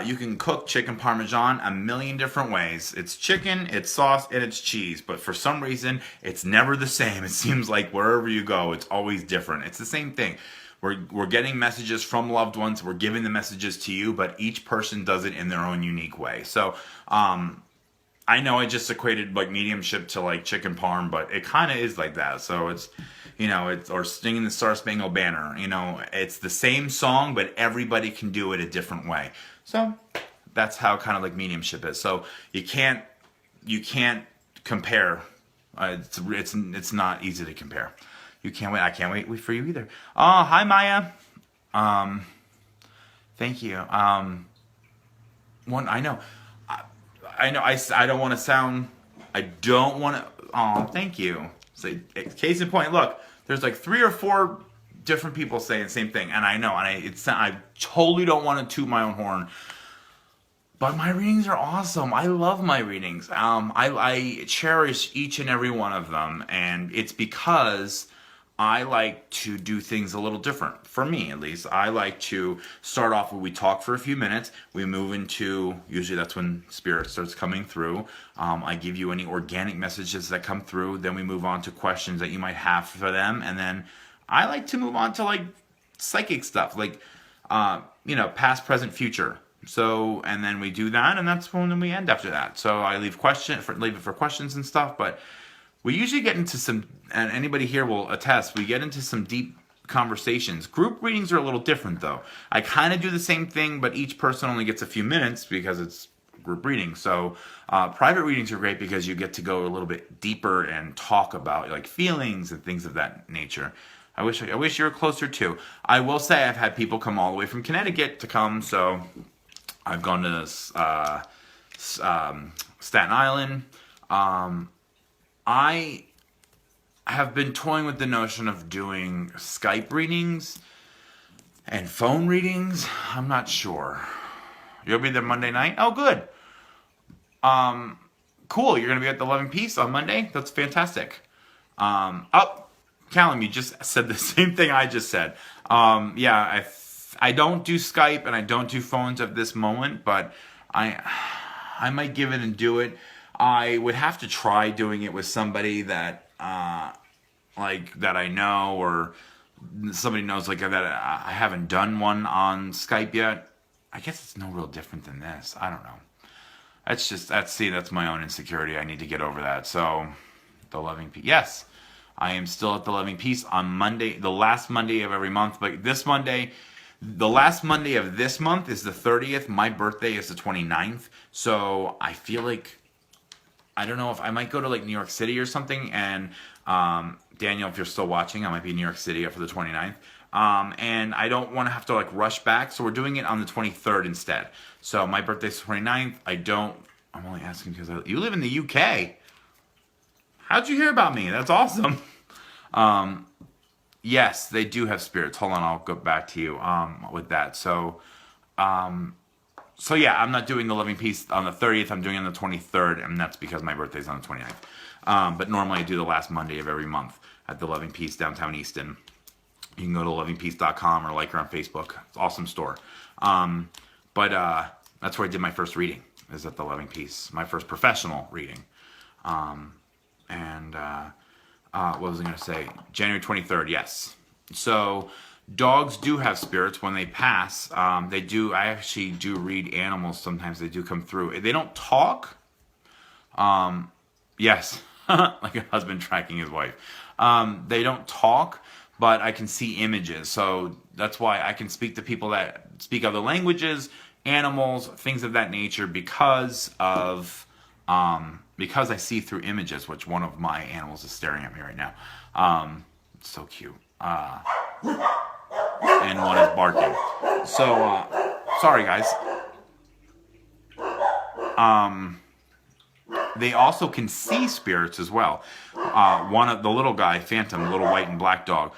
you can cook chicken parmesan a million different ways. It's chicken, it's sauce, and it's cheese. But for some reason, it's never the same. It seems like wherever you go, it's always different. It's the same thing. We're getting messages from loved ones. We're giving the messages to you, but each person does it in their own unique way. So I know I just equated like mediumship to like chicken parm, but it kind of is like that. So it's, or singing the Star Spangled Banner. It's the same song, but everybody can do it a different way. So that's how kind of like mediumship is. So you can't compare. It's not easy to compare. You can't wait. I can't wait for you either. Oh, hi, Maya. Thank you. I know. I don't want to sound. I don't want to. Oh, thank you. So, case in point. Look, there's like 3 or 4 different people saying the same thing, and I know. And I totally don't want to toot my own horn. But my readings are awesome. I love my readings. I cherish each and every one of them, and it's because I like to do things a little different. For me, at least, I like to start off where we talk for a few minutes. We move into, usually that's when spirit starts coming through. I give you any organic messages that come through. Then we move on to questions that you might have for them. And then I like to move on to like psychic stuff, like, past, present, future. So, and then we do that, and that's when we end after that. So I leave it for questions and stuff, but we usually get into some, and anybody here will attest, we get into some deep conversations. Group readings are a little different, though. I kind of do the same thing, but each person only gets a few minutes because it's group reading. So private readings are great because you get to go a little bit deeper and talk about like feelings and things of that nature. I wish you were closer too. I will say I've had people come all the way from Connecticut to come, so I've gone to Staten Island. I have been toying with the notion of doing Skype readings and phone readings. I'm not sure. You'll be there Monday night? Oh, good. Cool. You're going to be at the Loving Peace on Monday? That's fantastic. Callum, you just said the same thing I just said. Yeah, I don't do Skype and I don't do phones at this moment, but I might give it and do it. I would have to try doing it with somebody that that I know, or somebody knows like that. I haven't done one on Skype yet. I guess it's no real different than this. I don't know. That's my own insecurity. I need to get over that. So, the Loving Peace. Yes, I am still at the Loving Peace on Monday, the last Monday of every month. But this Monday, the last Monday of this month is the 30th. My birthday is the 29th. So I feel like, I don't know if I might go to like New York City or something. And Daniel, if you're still watching, I might be in New York City for the 29th. And I don't want to have to like rush back, so we're doing it on the 23rd instead. So my birthday's the 29th. I'm only asking because you live in the UK. How'd you hear about me? That's awesome. Yes, they do have spirits. Hold on, I'll go back to you with that. So yeah, I'm not doing the Loving Peace on the 30th. I'm doing it on the 23rd, and that's because my birthday's on the 29th. But normally I do the last Monday of every month at the Loving Peace downtown Easton. You can go to lovingpeace.com or like her on Facebook. It's an awesome store. But that's where I did my first reading, is at the Loving Peace. My first professional reading. What was I going to say? January 23rd, yes. So dogs do have spirits when they pass. They do. I actually do read animals. Sometimes they do come through. They don't talk. Yes, like a husband tracking his wife. They don't talk, but I can see images. So that's why I can speak to people that speak other languages, animals, things of that nature, because I see through images, which one of my animals is staring at me right now. It's so cute. And one is barking. So, sorry guys. They also can see spirits as well. One of the little guy, Phantom, little white and black dog,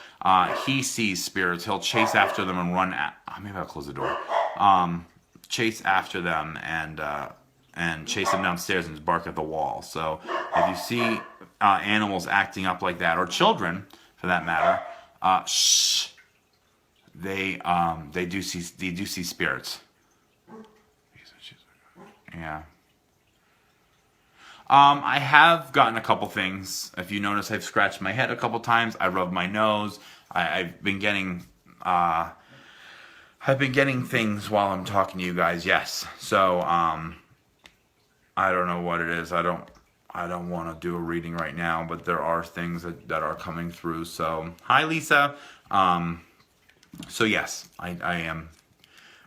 he sees spirits. He'll chase after them and run at, maybe I'll close the door. Chase after them and chase them downstairs and just bark at the wall. So if you see animals acting up like that, or children for that matter, shh. They do see spirits. Yeah. I have gotten a couple things. If you notice, I've scratched my head a couple times. I rubbed my nose. I've been getting things while I'm talking to you guys. Yes. So I don't know what it is. I don't want to do a reading right now, but there are things that are coming through. So hi, Lisa. So yes, I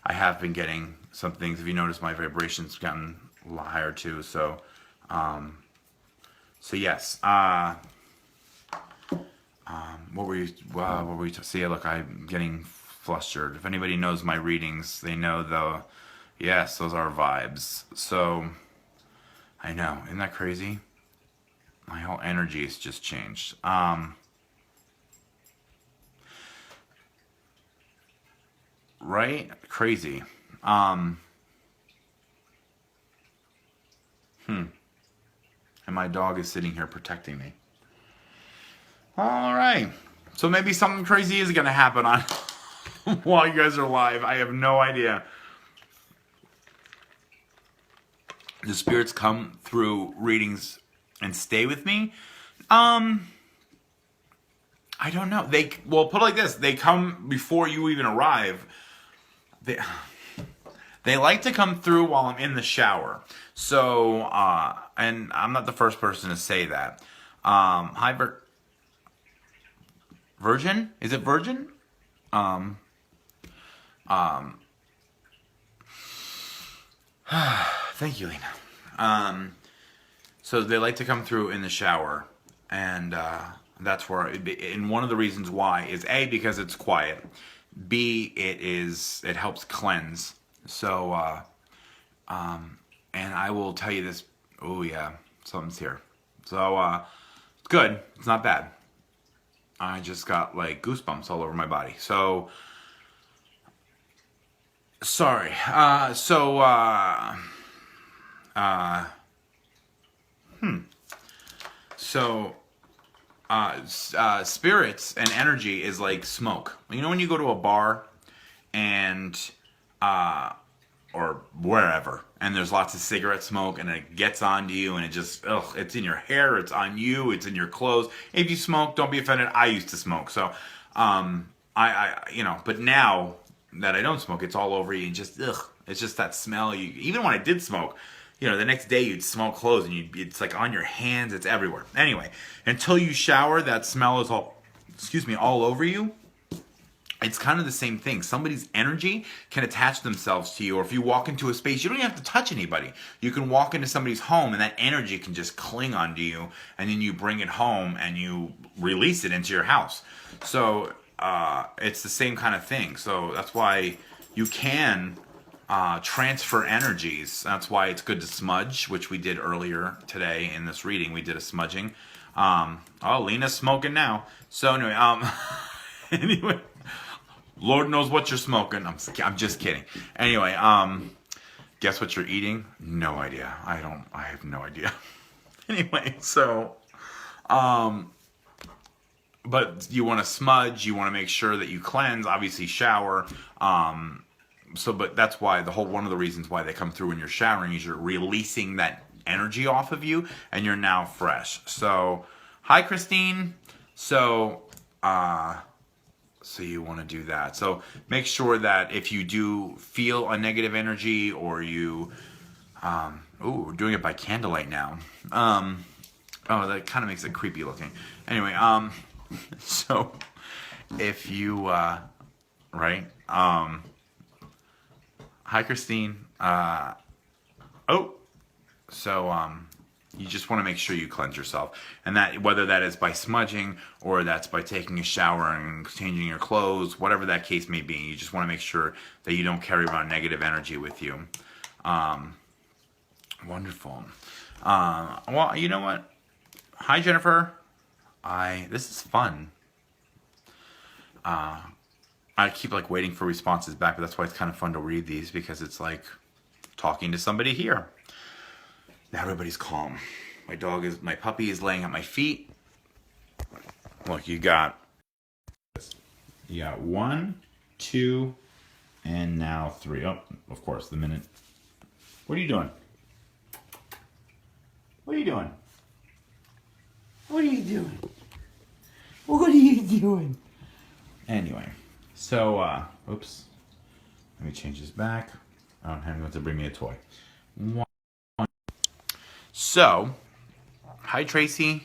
have been getting some things. If you notice, my vibration's gotten a lot higher too. So yes. What were you? See, look, I'm getting flustered. If anybody knows my readings, they know yes, those are vibes. So I know, isn't that crazy? My whole energy has just changed. Right? Crazy. And my dog is sitting here protecting me. All right. So maybe something crazy is going to happen on while you guys are live. I have no idea. The spirits come through readings and stay with me. I don't know. Well, put it like this. They come before you even arrive. They like to come through while I'm in the shower. So, and I'm not the first person to say that. Hi, Virgin? Is it Virgin? Thank you, Lena. So they like to come through in the shower, and that's where. And one of the reasons why is A, because it's quiet. B, it helps cleanse. So, and I will tell you this. Oh yeah, something's here. So it's good. It's not bad. I just got like goosebumps all over my body. So sorry. Spirits and energy is like smoke. You know when you go to a bar and or wherever, and there's lots of cigarette smoke, and it gets onto you, and it just, it's in your hair, it's on you, it's in your clothes. If you smoke, don't be offended. I used to smoke, so but now that I don't smoke, it's all over you, and just, it's just that smell. Even when I did smoke, the next day you'd smell clothes, and it's like on your hands, it's everywhere. Anyway, until you shower, that smell is all over you. It's kind of the same thing. Somebody's energy can attach themselves to you, or if you walk into a space, you don't even have to touch anybody. You can walk into somebody's home, and that energy can just cling onto you, and then you bring it home, and you release it into your house. So it's the same kind of thing. So that's why you can transfer energies. That's why it's good to smudge, which we did earlier today in this reading. We did a smudging. Oh, Lena's smoking now. So anyway, anyway, Lord knows what you're smoking. I'm just kidding. Anyway, guess what you're eating? No idea. I have no idea. Anyway, so, but you want to smudge, you want to make sure that you cleanse, obviously shower. But that's why one of the reasons why they come through when you're showering is you're releasing that energy off of you and you're now fresh. So, hi Christine. So you want to do that. So make sure that if you do feel a negative energy or you, we're doing it by candlelight now. Oh, that kind of makes it creepy looking. Anyway, so if you, right, hi, Christine. You just want to make sure you cleanse yourself. And that, whether that is by smudging or that's by taking a shower and changing your clothes, whatever that case may be, you just want to make sure that you don't carry around negative energy with you. Wonderful. Well, you know what? Hi, Jennifer. This is fun. I keep waiting for responses back, but that's why it's kind of fun to read these, because it's like talking to somebody here. Now everybody's calm. My puppy is laying at my feet. Look, you got 1, 2, and now 3. Oh, of course, the minute. What are you doing? What are you doing? What are you doing? What are you doing? Anyway, so, oops. Let me change this back. I'm going to bring me a toy. So, hi Tracy.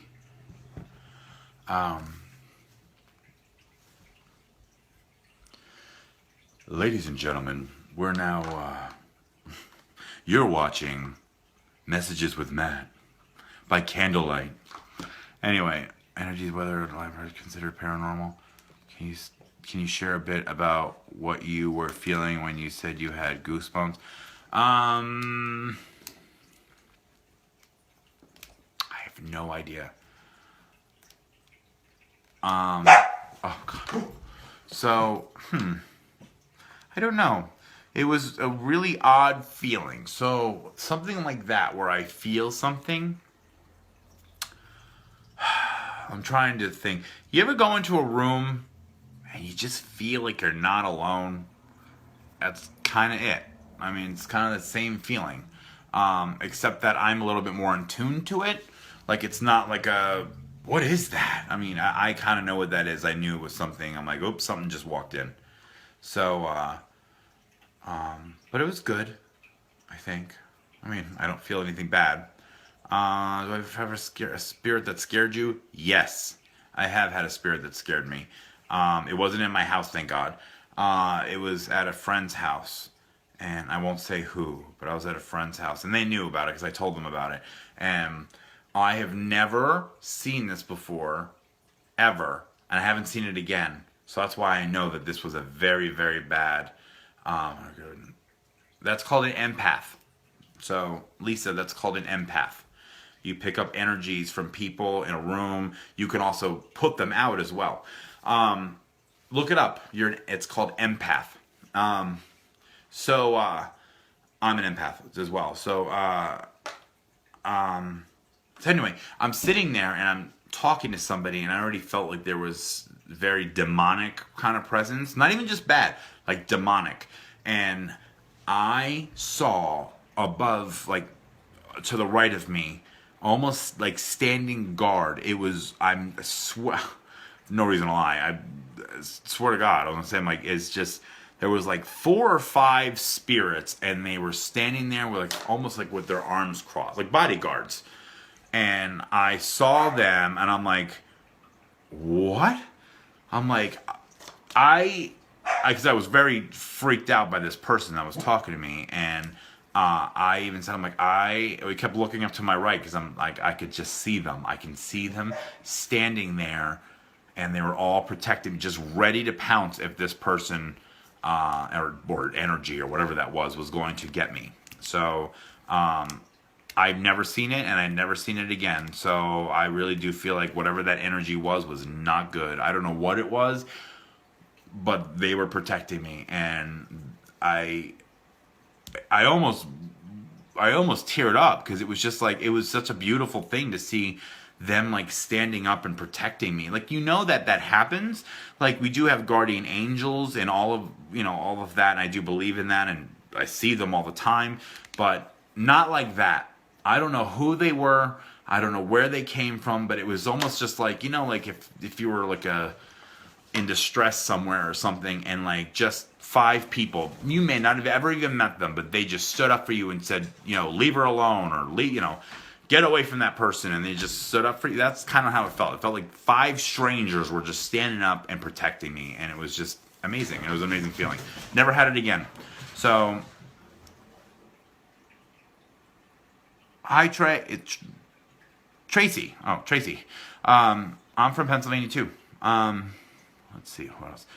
Ladies and gentlemen, we're now, you're watching Messages with Matt by Candlelight. Anyway, energies, whether life is considered paranormal. Can you share a bit about what you were feeling when you said you had goosebumps? I have no idea. Oh God. So, I don't know. It was a really odd feeling. So, something like that where I feel something. I'm trying to think. You ever go into a room and you just feel like you're not alone? That's kind of it. I mean, it's kind of the same feeling. Except that I'm a little bit more in tune to it. Like, it's not like what is that? I mean, I kind of know what that is. I knew it was something. I'm like, oops, something just walked in. So, but it was good, I think. I mean, I don't feel anything bad. Do I ever a spirit that scared you? Yes. I have had a spirit that scared me. It wasn't in my house, thank God. It was at a friend's house. And I won't say who, but I was at a friend's house. And they knew about it because I told them about it. And I have never seen this before, ever. And I haven't seen it again. So that's why I know that this was a very, very bad... that's called an empath. So, Lisa, that's called an empath. You pick up energies from people in a room. You can also put them out as well. Look it up. It's called empath. So I'm an empath as well. So anyway, I'm sitting there and I'm talking to somebody, and I already felt like there was very demonic kind of presence. Not even just bad, like demonic. And I saw above, like to the right of me, almost like standing guard. It was, no reason to lie. I swear to God, I was saying, like, it's just, there was like 4 or 5 spirits, and they were standing there with like almost like with their arms crossed, like bodyguards. And I saw them, and I'm like, what? I'm like, because I was very freaked out by this person that was talking to me, and I even said, I'm like, we kept looking up to my right because I'm like, I could just see them. I can see them standing there, and they were all protecting me, just ready to pounce if this person or energy or whatever that was going to get me. So I've never seen it, and I've never seen it again. So I really do feel like whatever that energy was not good. I don't know what it was, but they were protecting me, and I almost teared up, because it was just like, it was such a beautiful thing to see them like standing up and protecting me. Like, that happens. Like, we do have guardian angels and all of that, and I do believe in that, and I see them all the time, but not like that. I don't know who they were. I don't know where they came from, but it was almost just like, like if you were like in distress somewhere or something, and like just 5 people, you may not have ever even met them, but they just stood up for you and said, leave her alone, or get away from that person, and they just stood up for you. That's kind of how it felt. It felt like 5 strangers were just standing up and protecting me, and it was just amazing. It was an amazing feeling. Never had it again. So, hi Tracy. Oh, Tracy. I'm from Pennsylvania too. Let's see, what else?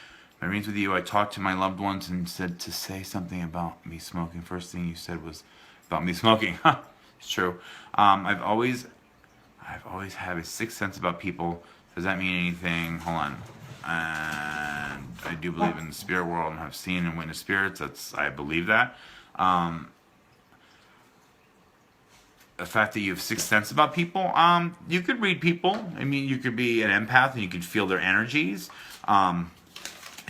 My readings with you, I talked to my loved ones and said to say something about me smoking. First thing you said was about me smoking. It's true. I've always had a sixth sense about people. Does that mean anything? Hold on. And I do believe in the spirit world and have seen and witnessed spirits. I believe that. The fact that you have sixth sense about people, you could read people. I mean, you could be an empath and you could feel their energies.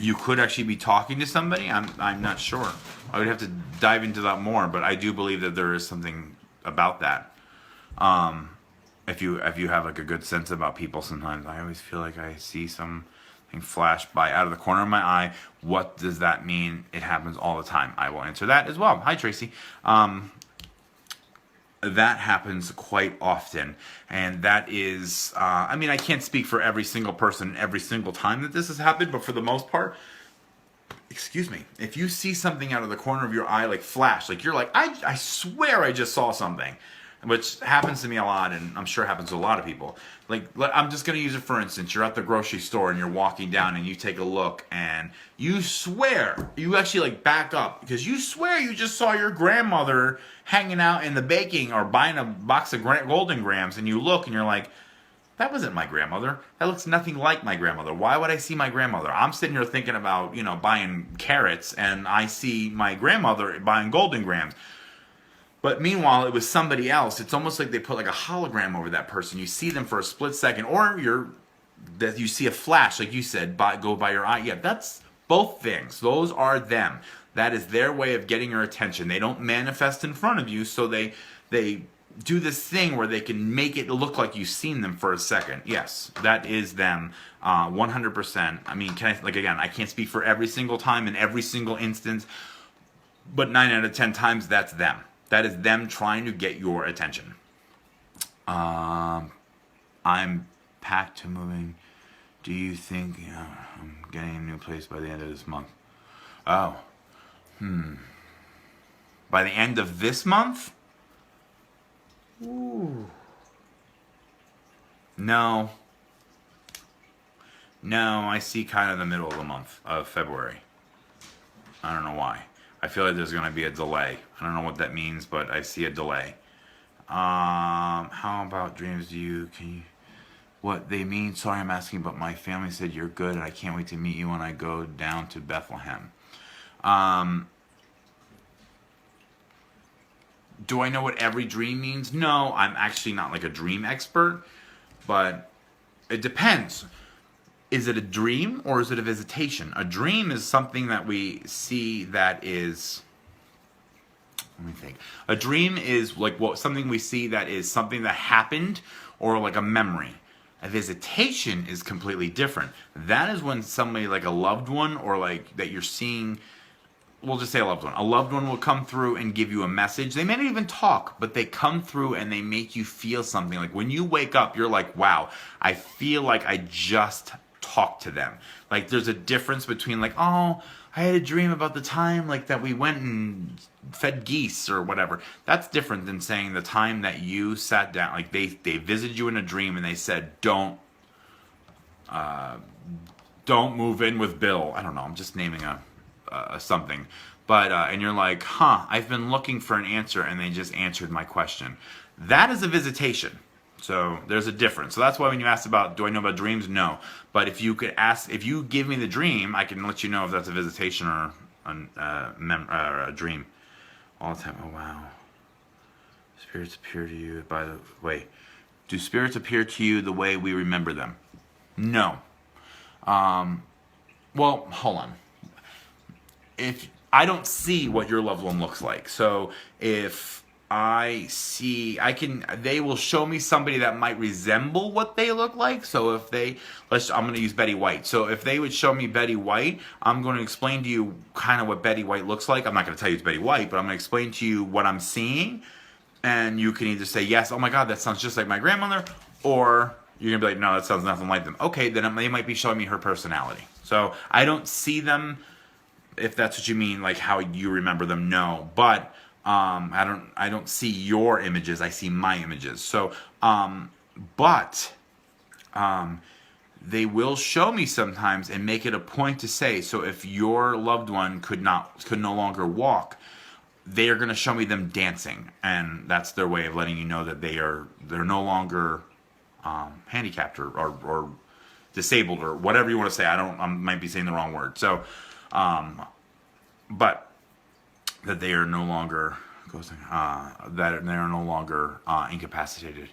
You could actually be talking to somebody. I'm not sure. I would have to dive into that more, but I do believe that there is something about that. If you have like a good sense about people, sometimes I always feel like I see something flash by out of the corner of my eye. What does that mean? It happens all the time. I will answer that as well. Hi, Tracy. That happens quite often, and that is, I mean, I can't speak for every single person every single time that this has happened, but for the most part, excuse me, if you see something out of the corner of your eye, like flash, like you're like, I swear I just saw something, which happens to me a lot, and I'm sure happens to a lot of people. Like, I'm just going to use it for instance. You're at the grocery store and you're walking down and you take a look and you swear, you actually like back up because you swear you just saw your grandmother hanging out in the baking or buying a box of Golden Grams, and you look and you're like, that wasn't my grandmother. That looks nothing like my grandmother. Why would I see my grandmother? I'm sitting here thinking about, buying carrots, and I see my grandmother buying Golden Grams. But meanwhile, it was somebody else. It's almost like they put like a hologram over that person. You see them for a split second, or you see a flash, like you said, go by your eye. Yeah, that's both things. Those are them. That is their way of getting your attention. They don't manifest in front of you, so they do this thing where they can make it look like you've seen them for a second. Yes, that is them, 100%. I mean, again, I can't speak for every single time in every single instance, but 9 out of 10 times, that's them. That is them trying to get your attention. I'm packed to moving. Do you think I'm getting a new place by the end of this month? Oh. By the end of this month? Ooh. No, I see kind of the middle of the month of February. I don't know why. I feel like there's going to be a delay. I don't know what that means, but I see a delay. How about dreams? What they mean? Sorry, I'm asking, but my family said you're good, and I can't wait to meet you when I go down to Bethlehem. Do I know what every dream means? No, I'm actually not like a dream expert, but it depends. Is it a dream or is it a visitation? A dream is something that we see that is, let me think. A dream is like something we see that is something that happened or like a memory. A visitation is completely different. That is when somebody like a loved one or like that you're seeing, we'll just say a loved one. A loved one will come through and give you a message. They may not even talk, but they come through and they make you feel something. Like when you wake up, you're like, wow, I feel like I just talked to them. Like there's a difference between like, oh, I had a dream about the time like that we went and fed geese or whatever. That's different than saying the time that you sat down, like they visited you in a dream and they said, don't don't move in with Bill. I don't know. I'm just naming a something. But and you're like, I've been looking for an answer, and they just answered my question. That is a visitation. So there's a difference. So that's why when you asked about, do I know about dreams? No. But if you could ask, if you give me the dream, I can let you know if that's a visitation or a dream. All the time. Oh wow. Spirits appear to you by the way. Do spirits appear to you the way we remember them? No. Well, hold on. If I don't see what your loved one looks like, so if I see, they will show me somebody that might resemble what they look like. So if I'm going to use Betty White. So if they would show me Betty White, I'm going to explain to you kind of what Betty White looks like. I'm not going to tell you it's Betty White, but I'm going to explain to you what I'm seeing. And you can either say, yes, oh my God, that sounds just like my grandmother, or you're going to be like, no, that sounds nothing like them. Okay, then they might be showing me her personality. So I don't see them, if that's what you mean, like how you remember them, no. But I don't see your images, I see my images. So, but they will show me sometimes and make it a point to say, so if your loved one could no longer walk, they are going to show me them dancing, and that's their way of letting you know that they're no longer handicapped or disabled or whatever you want to say. I might be saying the wrong word. So, but that they are no longer incapacitated.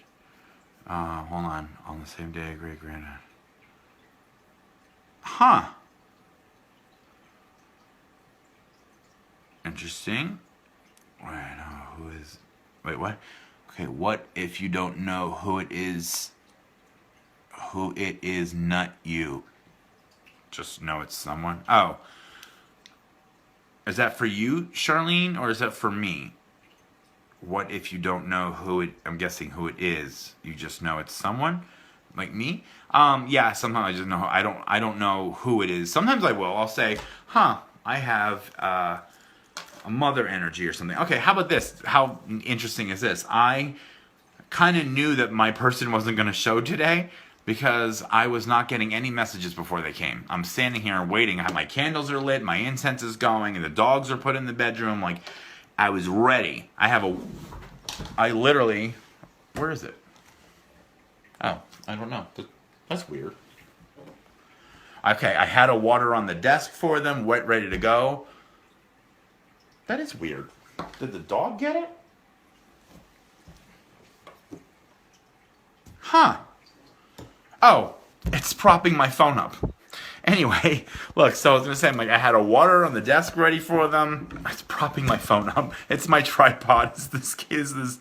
Hold on the same day, great granddad. Interesting. Wait, what? Okay, what if you don't know who it is? Who it is, not you. Just know it's someone. Oh. Is that for you, Charlene, or is that for me? What if you don't know who it, I'm guessing who it is. You just know it's someone? Like me? Yeah, sometimes I just know, I don't know who it is. Sometimes I will. I'll say, I have a mother energy or something. Okay, how about this? How interesting is this? I kind of knew that my person wasn't going to show today because I was not getting any messages before they came. I'm standing here and waiting. My candles are lit, my incense is going, and the dogs are put in the bedroom. Like, I was ready. I literally, where is it? Oh, I don't know. That's weird. Okay, I had a water on the desk for them, ready to go. That is weird. Did the dog get it? Oh, it's propping my phone up. Anyway, look, so I was going to say, I had a water on the desk ready for them. It's propping my phone up. It's my tripod. It's this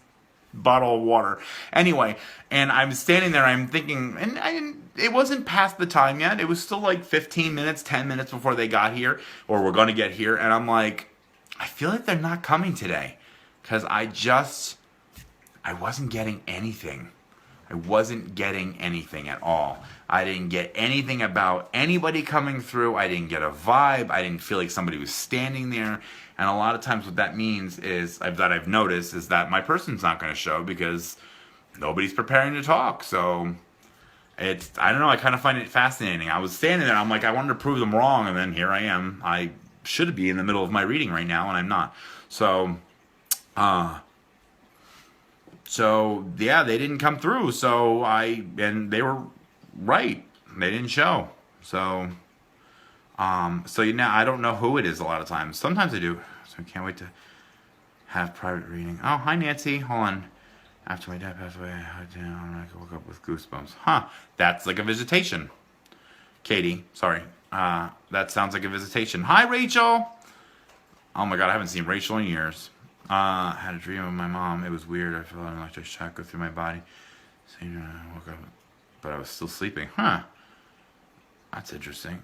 bottle of water. Anyway, and I'm standing there, I'm thinking, and it wasn't past the time yet. It was still like 15 minutes, 10 minutes before they got here, or we're going to get here. And I'm like, I feel like they're not coming today. Because I wasn't getting anything. I wasn't getting anything at all. I didn't get anything about anybody coming through. I didn't get a vibe. I didn't feel like somebody was standing there. And a lot of times what that means is, that I've noticed, is that my person's not going to show because nobody's preparing to talk. So I don't know, I kind of find it fascinating. I was standing there, I'm like, I wanted to prove them wrong, and then here I am. I should be in the middle of my reading right now, and I'm not. So yeah, they didn't come through. And they were right. They didn't show. So I don't know who it is a lot of times. Sometimes I do. So I can't wait to have private reading. Oh, hi Nancy. Hold on. After my dad passed away, I woke up with goosebumps. That's like a visitation. Katie, sorry. That sounds like a visitation. Hi Rachel. Oh my God, I haven't seen Rachel in years. Had a dream of my mom. It was weird. I felt an electric shock go through my body. So, I woke up, but I was still sleeping. That's interesting.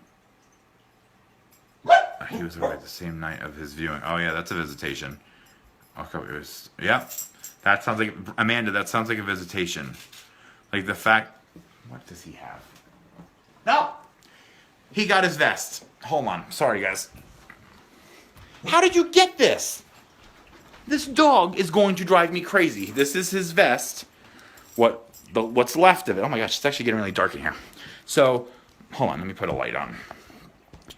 He was awake the same night of his viewing. Oh yeah, that's a visitation. Okay, that sounds like, Amanda, that sounds like a visitation. Like the fact, what does he have? No! He got his vest. Hold on. Sorry, guys. How did you get this? This dog is going to drive me crazy. This is his vest. What's left of it. Oh my gosh, it's actually getting really dark in here. So, hold on, let me put a light on.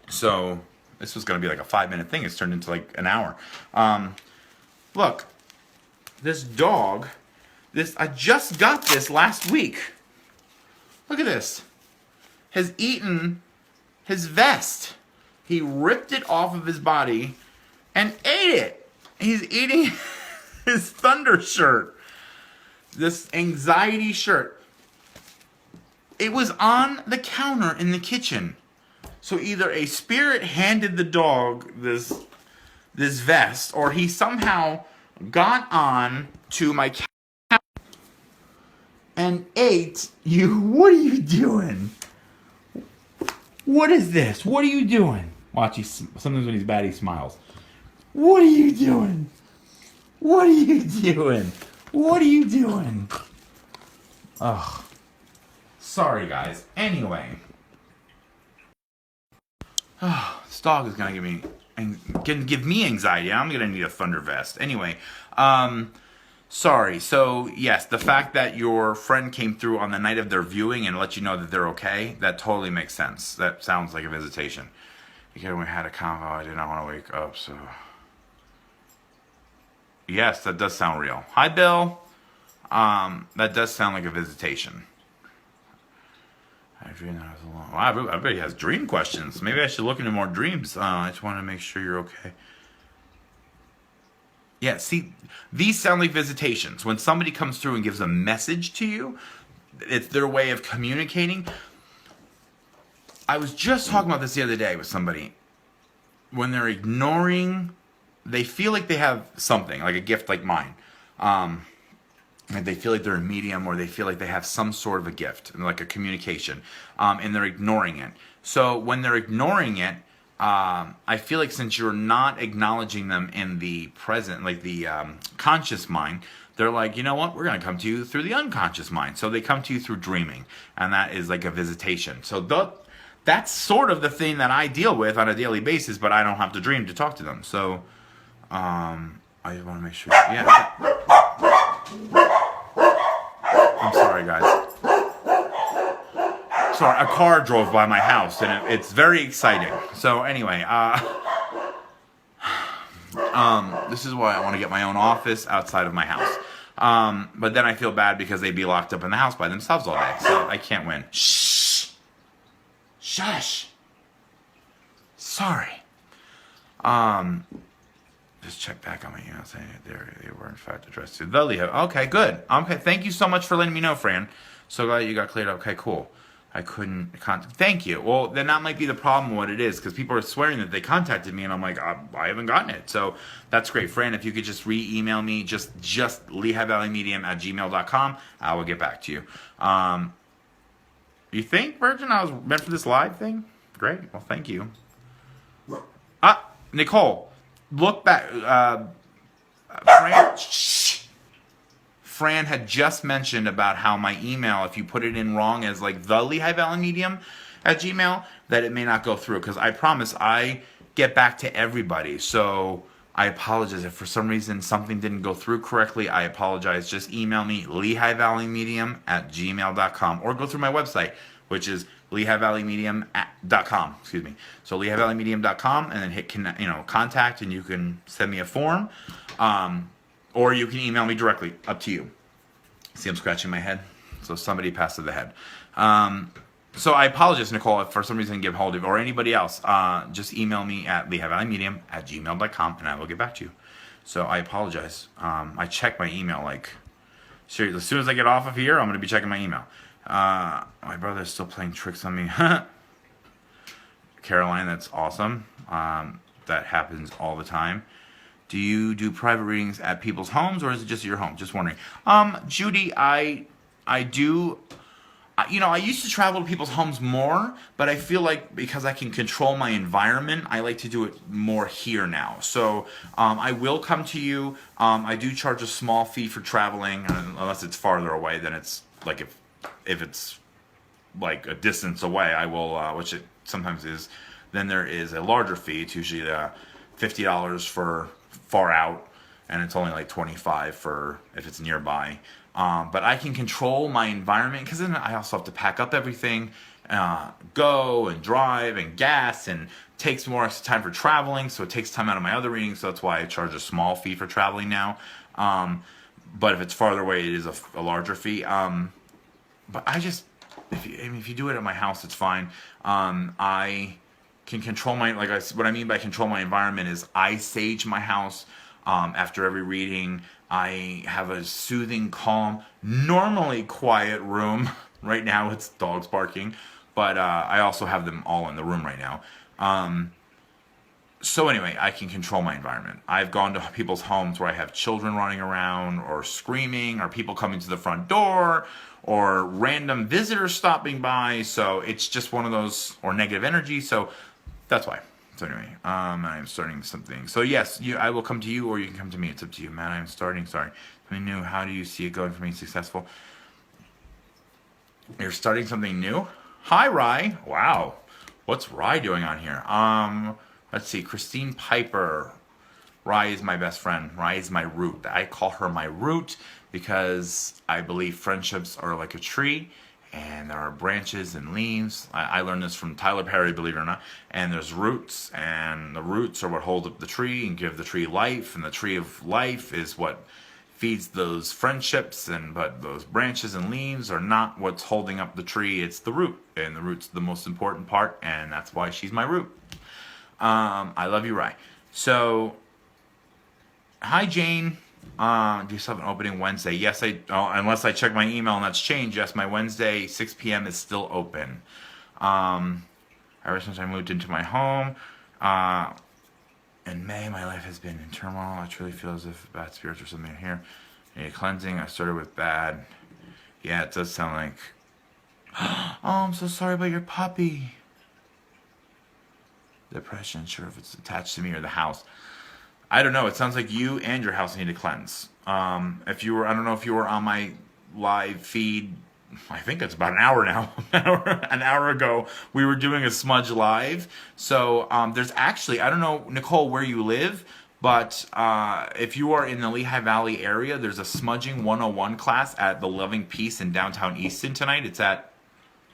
So this was going to be like a 5-minute thing. It's turned into like an hour. Look, this dog, I just got this last week. Look at this. Has eaten his vest. He ripped it off of his body and ate it. He's eating his Thunder shirt. This anxiety shirt. It was on the counter in the kitchen. So either a spirit handed the dog this vest, or he somehow got on to my couch and ate you. What are you doing? What is this? What are you doing? Watch, sometimes when he's bad, he smiles. What are you doing? What are you doing? What are you doing? Ugh. Sorry, guys. Anyway. This dog is going to give me anxiety. I'm going to need a Thunder vest. Anyway. Sorry. So, yes, the fact that your friend came through on the night of their viewing and let you know that they're okay, that totally makes sense. That sounds like a visitation. Because we had a convo, I did not want to wake up, so... Yes, that does sound real. Hi, Bill. That does sound like a visitation. Wow, everybody has dream questions. Maybe I should look into more dreams. I just want to make sure you're okay. Yeah, see, these sound like visitations. When somebody comes through and gives a message to you, it's their way of communicating. I was just talking about this the other day with somebody. When they're ignoring, they feel like they have something, like a gift like mine. And they feel like they're a medium, or they feel like they have some sort of a gift, like a communication, and they're ignoring it. So when they're ignoring it, I feel like since you're not acknowledging them in the present, like the conscious mind, they're like, you know what, we're going to come to you through the unconscious mind. So they come to you through dreaming, and that is like a visitation. So that's sort of the thing that I deal with on a daily basis, but I don't have to dream to talk to them. So I just want to make sure. Yeah. I'm sorry, guys. Sorry, a car drove by my house, and it's very exciting. So anyway, this is why I want to get my own office outside of my house. But then I feel bad because they'd be locked up in the house by themselves all day, so I can't win. Shh! Shush! Sorry. Just check back on my email saying they were in fact addressed to the Lehigh. Okay, good. Okay, thank you so much for letting me know, Fran. So glad you got cleared up. Okay, cool. I couldn't contact. Thank you. Well, then that might be the problem. What it is, because people are swearing that they contacted me, and I'm like, I haven't gotten it. So that's great, Fran. If you could just re-email me, just LehighValleyMedium@gmail.com, I will get back to you. You think, Virgin, I was meant for this live thing? Great. Well, thank you. Nicole. Look back. Fran had just mentioned about how my email, if you put it in wrong as like the Lehigh Valley Medium at Gmail, that it may not go through. Because I promise I get back to everybody. So I apologize if for some reason something didn't go through correctly. I apologize. Just email me LehighValleyMedium@gmail.com, or go through my website, which is LehighValleyMedium.com. Excuse me. So LehighValleyMedium.com, and then hit contact, and you can send me a form, or you can email me directly. Up to you. See, I'm scratching my head. So somebody passed to the head. So I apologize, Nicole, if for some reason I get hold of you, or anybody else. Just email me at LehighValleyMedium@gmail.com, and I will get back to you. So I apologize. I check my email like seriously. As soon as I get off of here, I'm going to be checking my email. My brother is still playing tricks on me. Caroline, that's awesome. That happens all the time. Do you do private readings at people's homes, or is it just your home? Just wondering. Judy, I do. I used to travel to people's homes more, but I feel like because I can control my environment, I like to do it more here now. So I will come to you. I do charge a small fee for traveling, unless it's farther away. Then it's like if it's like a distance away, I will, which it sometimes is. Then there is a larger fee. It's usually $50 for far out, and it's only like $25 for if it's nearby. But I can control my environment, because then I also have to pack up everything, go and drive and gas, and takes more extra time for traveling, so it takes time out of my other readings, so that's why I charge a small fee for traveling now. But if it's farther away, it is a larger fee. But I just, if you do it at my house, it's fine. I can control what I mean by control my environment is I sage my house after every reading. I have a soothing, calm, normally quiet room. Right now it's dogs barking, but I also have them all in the room right now. So anyway, I can control my environment. I've gone to people's homes where I have children running around or screaming, or people coming to the front door, or random visitors stopping by. So it's just one of those, or negative energy. So that's why. So anyway, I'm starting something. So yes, I will come to you, or you can come to me. It's up to you, man. I'm starting. Sorry, something new. How do you see it going for me? Successful. You're starting something new. Hi, Rye. Wow, what's Rye doing on here? Let's see. Christine Piper. Rye is my best friend. Rye is my root. I call her my root because I believe friendships are like a tree, and there are branches and leaves. I learned this from Tyler Perry, believe it or not. And there's roots, and the roots are what hold up the tree and give the tree life, and the tree of life is what feeds those friendships, but those branches and leaves are not what's holding up the tree. It's the root, and the root's the most important part, and that's why she's my root. I love you, Rye. So, hi, Jane. Do you still have an opening Wednesday? Yes, unless I check my email and that's changed. Yes, my Wednesday 6 p.m. is still open. Ever since I moved into my home, in May, my life has been in turmoil. I truly feel as if bad spirits or something are here. I need a cleansing. I started with bad. Yeah, it does sound like. Oh, I'm so sorry about your puppy. Depression. Sure, if it's attached to me or the house. I don't know. It sounds like you and your house need to cleanse. I don't know if you were on my live feed. I think it's about an hour now. An hour ago, we were doing a smudge live. So there's actually, I don't know, Nicole, where you live, but if you are in the Lehigh Valley area, there's a Smudging 101 class at the Loving Peace in downtown Easton tonight. It's at,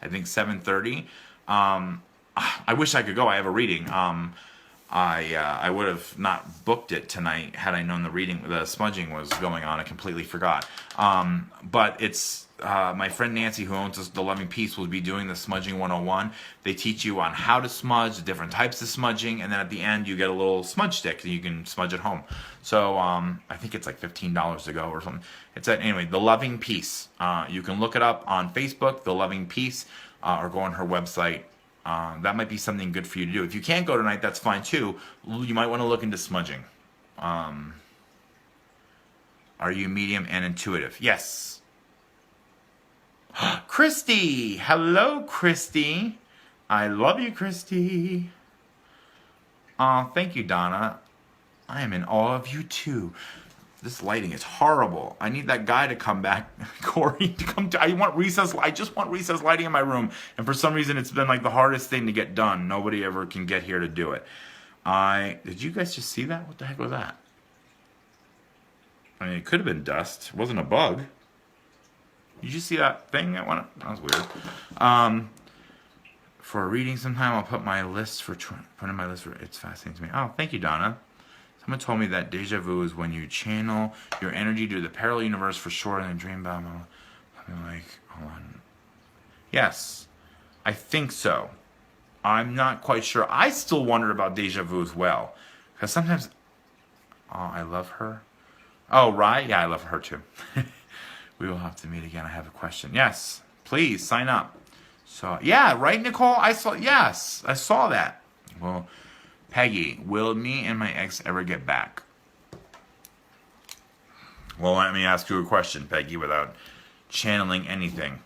I think, 7:30. I wish I could go. I have a reading. I would have not booked it tonight had I known the smudging was going on. I completely forgot. But it's my friend Nancy, who owns the Loving Peace, will be doing the Smudging 101. They teach you on how to smudge, the different types of smudging, and then at the end you get a little smudge stick that you can smudge at home. So I think it's like $15 to go or something. It's anyway, the Loving Peace. You can look it up on Facebook, the Loving Peace, or go on her website. That might be something good for you to do. If you can't go tonight, that's fine too. You might want to look into smudging. Are you medium and intuitive? Yes. Christy! Hello, Christy. I love you, Christy. Thank you, Donna. I am in awe of you too. This lighting is horrible. I need that guy to come back, Corey, to come to. I just want recessed lighting in my room. And for some reason, it's been like the hardest thing to get done. Nobody ever can get here to do it. Did you guys just see that? What the heck was that? I mean, it could have been dust. It wasn't a bug. Did you see that thing that went up? That was weird. For a reading sometime, I'll put my list for, it's fascinating to me. Oh, thank you, Donna. Someone told me that deja vu is when you channel your energy to the parallel universe for sure and then dream about something like, hold on. Yes, I think so. I'm not quite sure. I still wonder about deja vu as well. Because sometimes, I love her. Oh, right? Yeah, I love her too. We will have to meet again. I have a question. Yes, please sign up. So, yeah, right, Nicole? I saw that. Well, Peggy, will me and my ex ever get back? Well, let me ask you a question, Peggy, without channeling anything.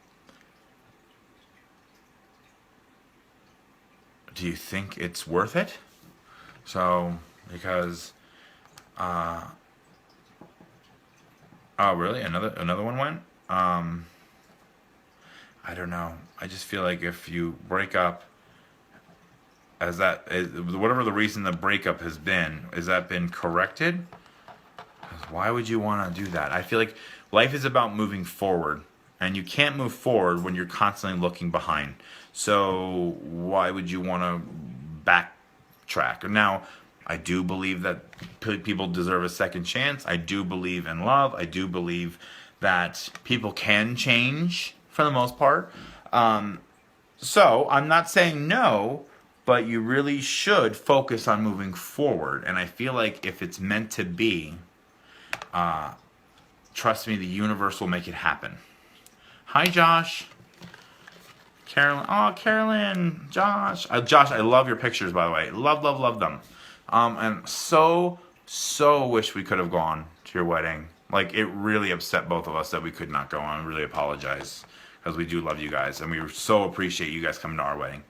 Do you think it's worth it? So, because, oh, really? Another one went? I don't know. I just feel like if you break up, whatever the reason the breakup has been corrected? Why would you want to do that? I feel like life is about moving forward, And you can't move forward when you're constantly looking behind. So why would you want to backtrack? Now, I do believe that people deserve a second chance. I do believe in love. I do believe that people can change for the most part. So I'm not saying no, but you really should focus on moving forward. And I feel like if it's meant to be, trust me, the universe will make it happen. Hi, Josh. Carolyn. Oh, Carolyn. Josh. Josh, I love your pictures, by the way. Love them. And so wish we could have gone to your wedding. Like, it really upset both of us that we could not go on. I really apologize. Because we do love you guys. And we so appreciate you guys coming to our wedding.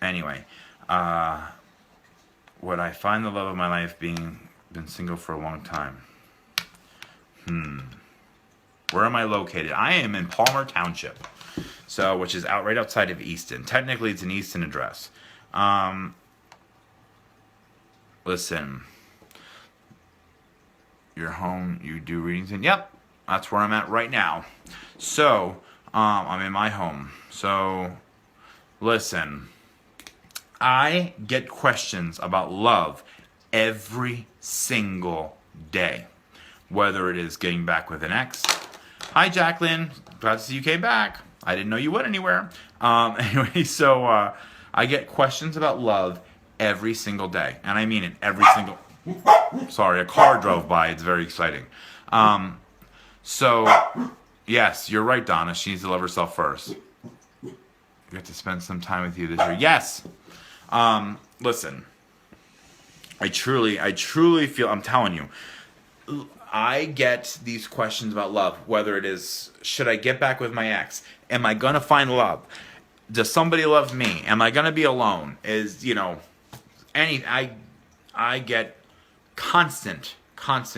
Anyway. Would I find the love of my life been single for a long time? Where am I located? I am in Palmer Township, which is right outside of Easton. Technically, it's an Easton address. Listen, your home, you do readings in? Yep, that's where I'm at right now. So, I'm in my home. So, listen, I get questions about love every single day. Whether it is getting back with an ex. Hi, Jacqueline. Glad to see you came back. I didn't know you went anywhere. Anyway, so I get questions about love every single day. And I mean it every single... Sorry, a car drove by. It's very exciting. So, yes, you're right, Donna. She needs to love herself first. You get to spend some time with you this year. Yes. Listen. I truly feel... I'm telling you. I get these questions about love, whether it is, should I get back with my ex? Am I going to find love? Does somebody love me? Am I going to be alone? I get constant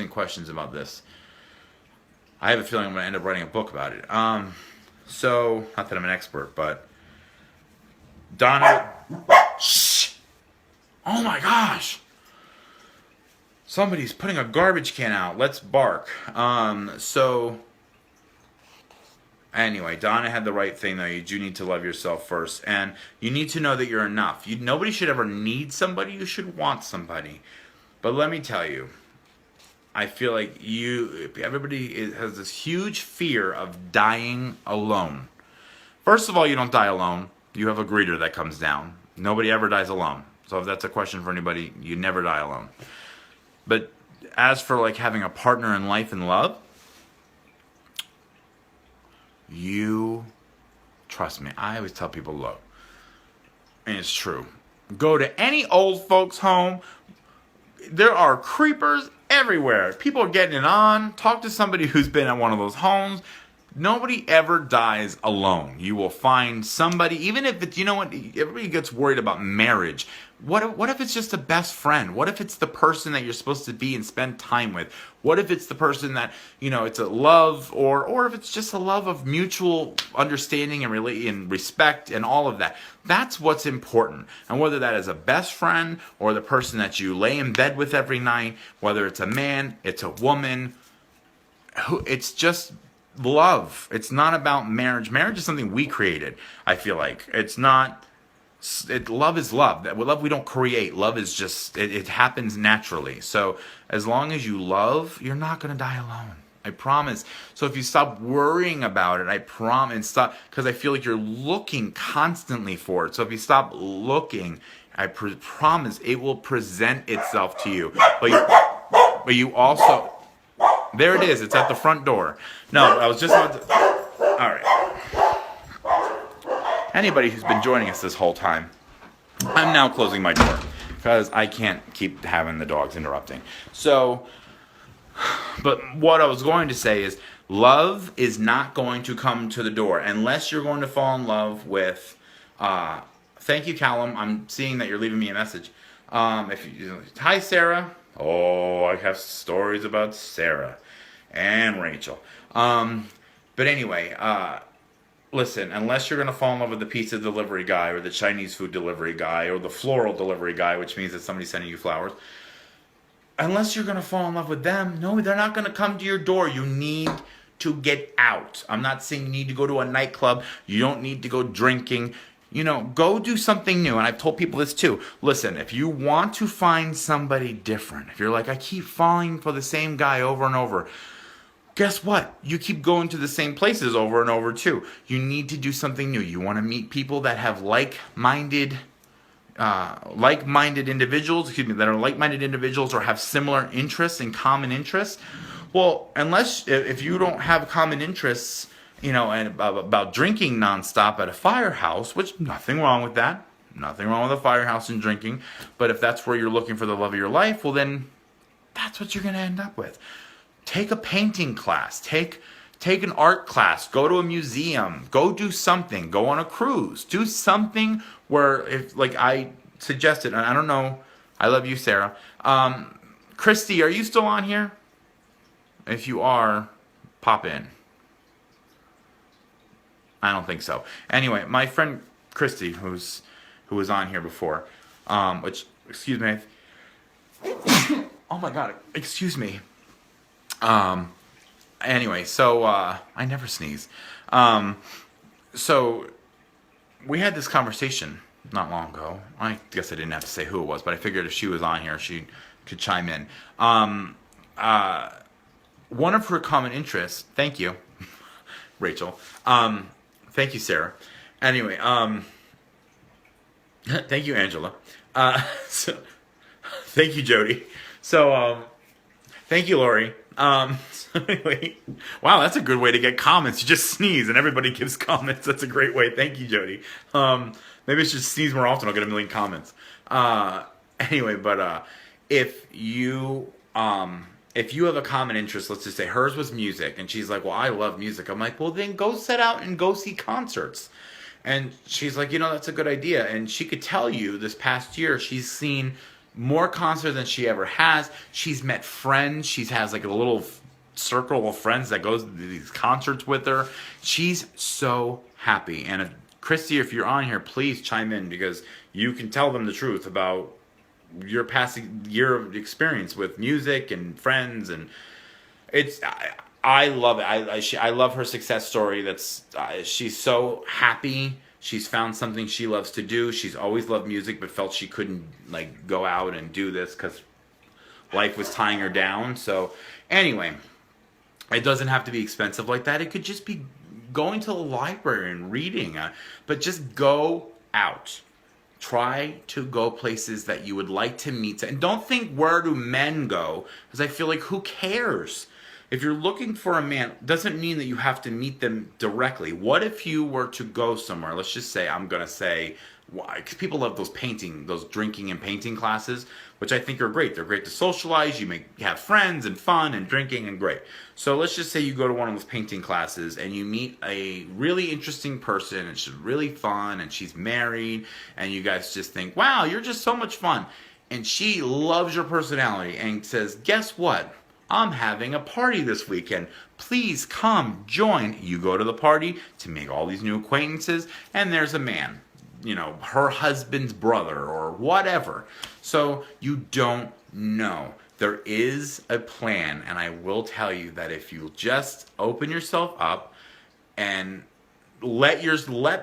questions about this. I have a feeling I'm going to end up writing a book about it. So, not that I'm an expert, but Donna, shh! Oh my gosh! Somebody's putting a garbage can out. Let's bark. Anyway, Donna had the right thing, though. You do need to love yourself first. And you need to know that you're enough. Nobody should ever need somebody. You should want somebody. But let me tell you, I feel like everybody has this huge fear of dying alone. First of all, you don't die alone. You have a greeter that comes down. Nobody ever dies alone. So if that's a question for anybody, you never die alone. But as for like having a partner in life and love, trust me, I always tell people, look, and it's true. Go to any old folks' home. There are creepers everywhere. People are getting it on. Talk to somebody who's been at one of those homes. Nobody ever dies alone. You will find somebody, even if it's, everybody gets worried about marriage. What if it's just a best friend? What if it's the person that you're supposed to be and spend time with? What if it's the person that, it's a love, or if it's just a love of mutual understanding and respect and all of that. That's what's important. And whether that is a best friend or the person that you lay in bed with every night, whether it's a man, it's a woman, it's just love. It's not about marriage. Marriage is something we created, I feel like. It's not... love is love. Love we don't create. Love is just, it happens naturally. So as long as you love, you're not going to die alone. I promise. So if you stop worrying about it, I promise, because I feel like you're looking constantly for it. So if you stop looking, I promise it will present itself to you. But you also, there it is. It's at the front door. No, I was just about to, all right. Anybody who's been joining us this whole time, I'm now closing my door because I can't keep having the dogs interrupting. So, but what I was going to say is love is not going to come to the door unless you're going to fall in love with, thank you, Callum. I'm seeing that you're leaving me a message. Hi, Sarah. Oh, I have stories about Sarah and Rachel. But anyway, listen, unless you're going to fall in love with the pizza delivery guy or the Chinese food delivery guy or the floral delivery guy, which means that somebody's sending you flowers, unless you're going to fall in love with them, no, they're not going to come to your door. You need to get out. I'm not saying you need to go to a nightclub. You don't need to go drinking. Go do something new. And I've told people this too. Listen, if you want to find somebody different, if you're like, I keep falling for the same guy over and over, guess what? You keep going to the same places over and over too. You need to do something new. You want to meet people that have like-minded individuals, that are like-minded individuals or have similar interests and common interests. Well, if you don't have common interests, and about drinking nonstop at a firehouse, which nothing wrong with that. Nothing wrong with a firehouse and drinking. But if that's where you're looking for the love of your life, well then that's what you're going to end up with. Take a painting class. Take an art class. Go to a museum. Go do something. Go on a cruise. Do something where, if like I suggested, and I don't know, I love you, Sarah. Christy, are you still on here? If you are, pop in. I don't think so. Anyway, my friend Christy, who was on here before, excuse me. Oh my God, excuse me. Anyway, so I never sneeze. So we had this conversation not long ago. I guess I didn't have to say who it was, but I figured if she was on here, she could chime in. One of her common interests. Thank you, Rachel. Thank you, Sarah. Anyway, thank you, Angela. Thank you, Jody. So, thank you, Lori. So anyway, wow, that's a good way to get comments. You just sneeze and everybody gives comments. That's a great way. Thank you, Jody. Maybe I should sneeze more often. I'll get a million comments. Anyway, but if you have a common interest, let's just say hers was music, and she's like, well, I love music. I'm like, well, then go set out and go see concerts. And she's like, that's a good idea. And she could tell you this past year, she's seen more concerts than she ever has. She's met friends. She has like a little circle of friends that goes to these concerts with her. She's so happy. And Christy, if you're on here, please chime in, because you can tell them the truth about your past year of experience with music and friends, and I love it. I love her success story. She's so happy. She's found something she loves to do. She's always loved music, but felt she couldn't like go out and do this because life was tying her down. So anyway, it doesn't have to be expensive like that. It could just be going to the library and reading, but just go out. Try to go places that you would like to meet. And don't think, where do men go? Because I feel like, who cares? If you're looking for a man, doesn't mean that you have to meet them directly. What if you were to go somewhere? Let's just say, I'm going to say, because people love those drinking and painting classes, which I think are great. They're great to socialize. You have friends and fun and drinking and great. So let's just say you go to one of those painting classes and you meet a really interesting person and she's really fun and she's married and you guys just think, wow, you're just so much fun. And she loves your personality and says, guess what? I'm having a party this weekend. Please come join. You go to the party to make all these new acquaintances, and there's a man, her husband's brother or whatever. So you don't know. There is a plan, and I will tell you that if you just open yourself up and let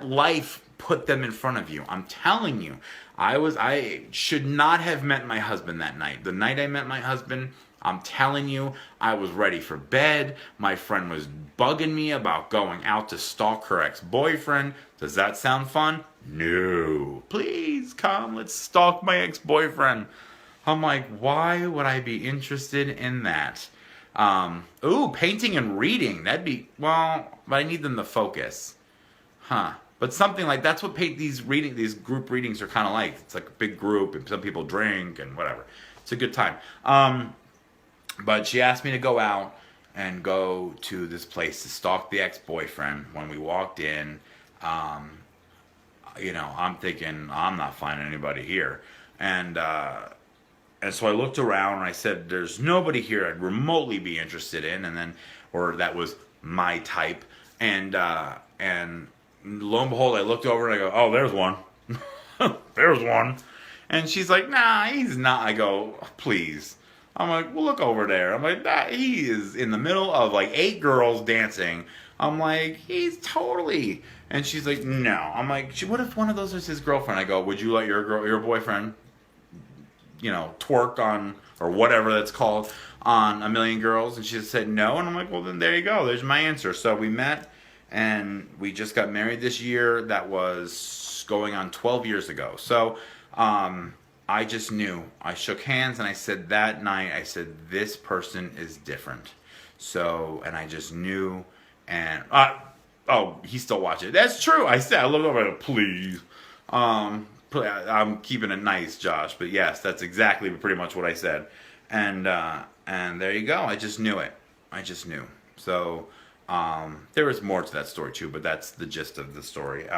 life put them in front of you. I'm telling you, I should not have met my husband that night. The night I met my husband, I'm telling you, I was ready for bed. My friend was bugging me about going out to stalk her ex-boyfriend. Does that sound fun? No. Please come, let's stalk my ex-boyfriend. I'm like, why would I be interested in that? Painting and reading. But I need them to focus. But something like, that's what these group readings are kind of like. It's like a big group and some people drink and whatever. It's a good time. But she asked me to go out and go to this place to stalk the ex-boyfriend. When we walked in, I'm thinking, I'm not finding anybody here. And so I looked around and I said, there's nobody here I'd remotely be interested in. Or that was my type. And lo and behold, I looked over and I go, oh, there's one. There's one. And she's like, nah, he's not. I go, please. I'm like, well, look over there. I'm like, that he is in the middle of like 8 girls dancing. I'm like, he's totally. And she's like, no. I'm like, what if one of those is his girlfriend? I go, would you let your boyfriend, twerk on, or whatever that's called, on A Million Girls? And she said no. And I'm like, well, then there you go. There's my answer. So we met, and we just got married this year. That was going on 12 years ago. So, I just knew. I shook hands, and I said that night, I said, this person is different. So, and I just knew, and, oh, he still watches it. That's true. I said, I looked over, please. I'm keeping it nice, Josh, but yes, that's exactly pretty much what I said. And there you go. I just knew it. I just knew. So, there was more to that story too, but that's the gist of the story.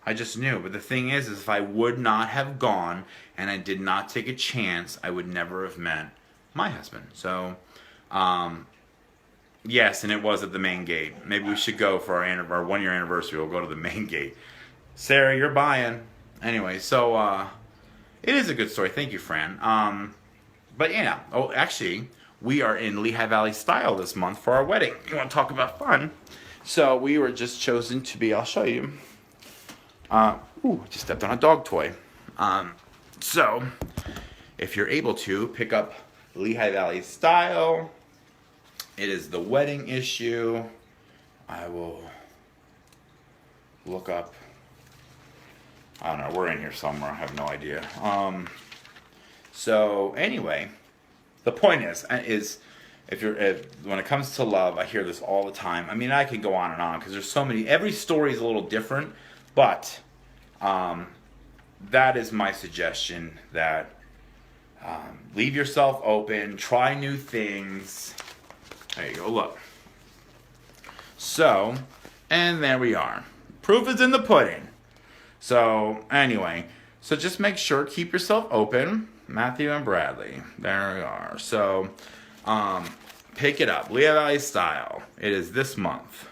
I just knew. But the thing is if I would not have gone and I did not take a chance, I would never have met my husband. So, yes, and it was at the main gate. Maybe we should go for our 1-year anniversary. We'll go to the main gate. Sarah, you're buying. Anyway, so it is a good story. Thank you, Fran. But yeah. Oh, actually, we are in Lehigh Valley Style this month for our wedding. You want to talk about fun? So we were just chosen to be. I'll show you. Just stepped on a dog toy. So, if you're able to, pick up Lehigh Valley Style. It is the wedding issue. I will look up. I don't know. We're in here somewhere. I have no idea. So, anyway, the point is when it comes to love, I hear this all the time. I mean, I could go on and on because there's so many. Every story is a little different. But that is my suggestion, that leave yourself open, try new things. There you go, look. So, and there we are. Proof is in the pudding. So, anyway, so just make sure, keep yourself open. Matthew and Bradley, there we are. So, pick it up, Lehigh Valley Style. It is this month.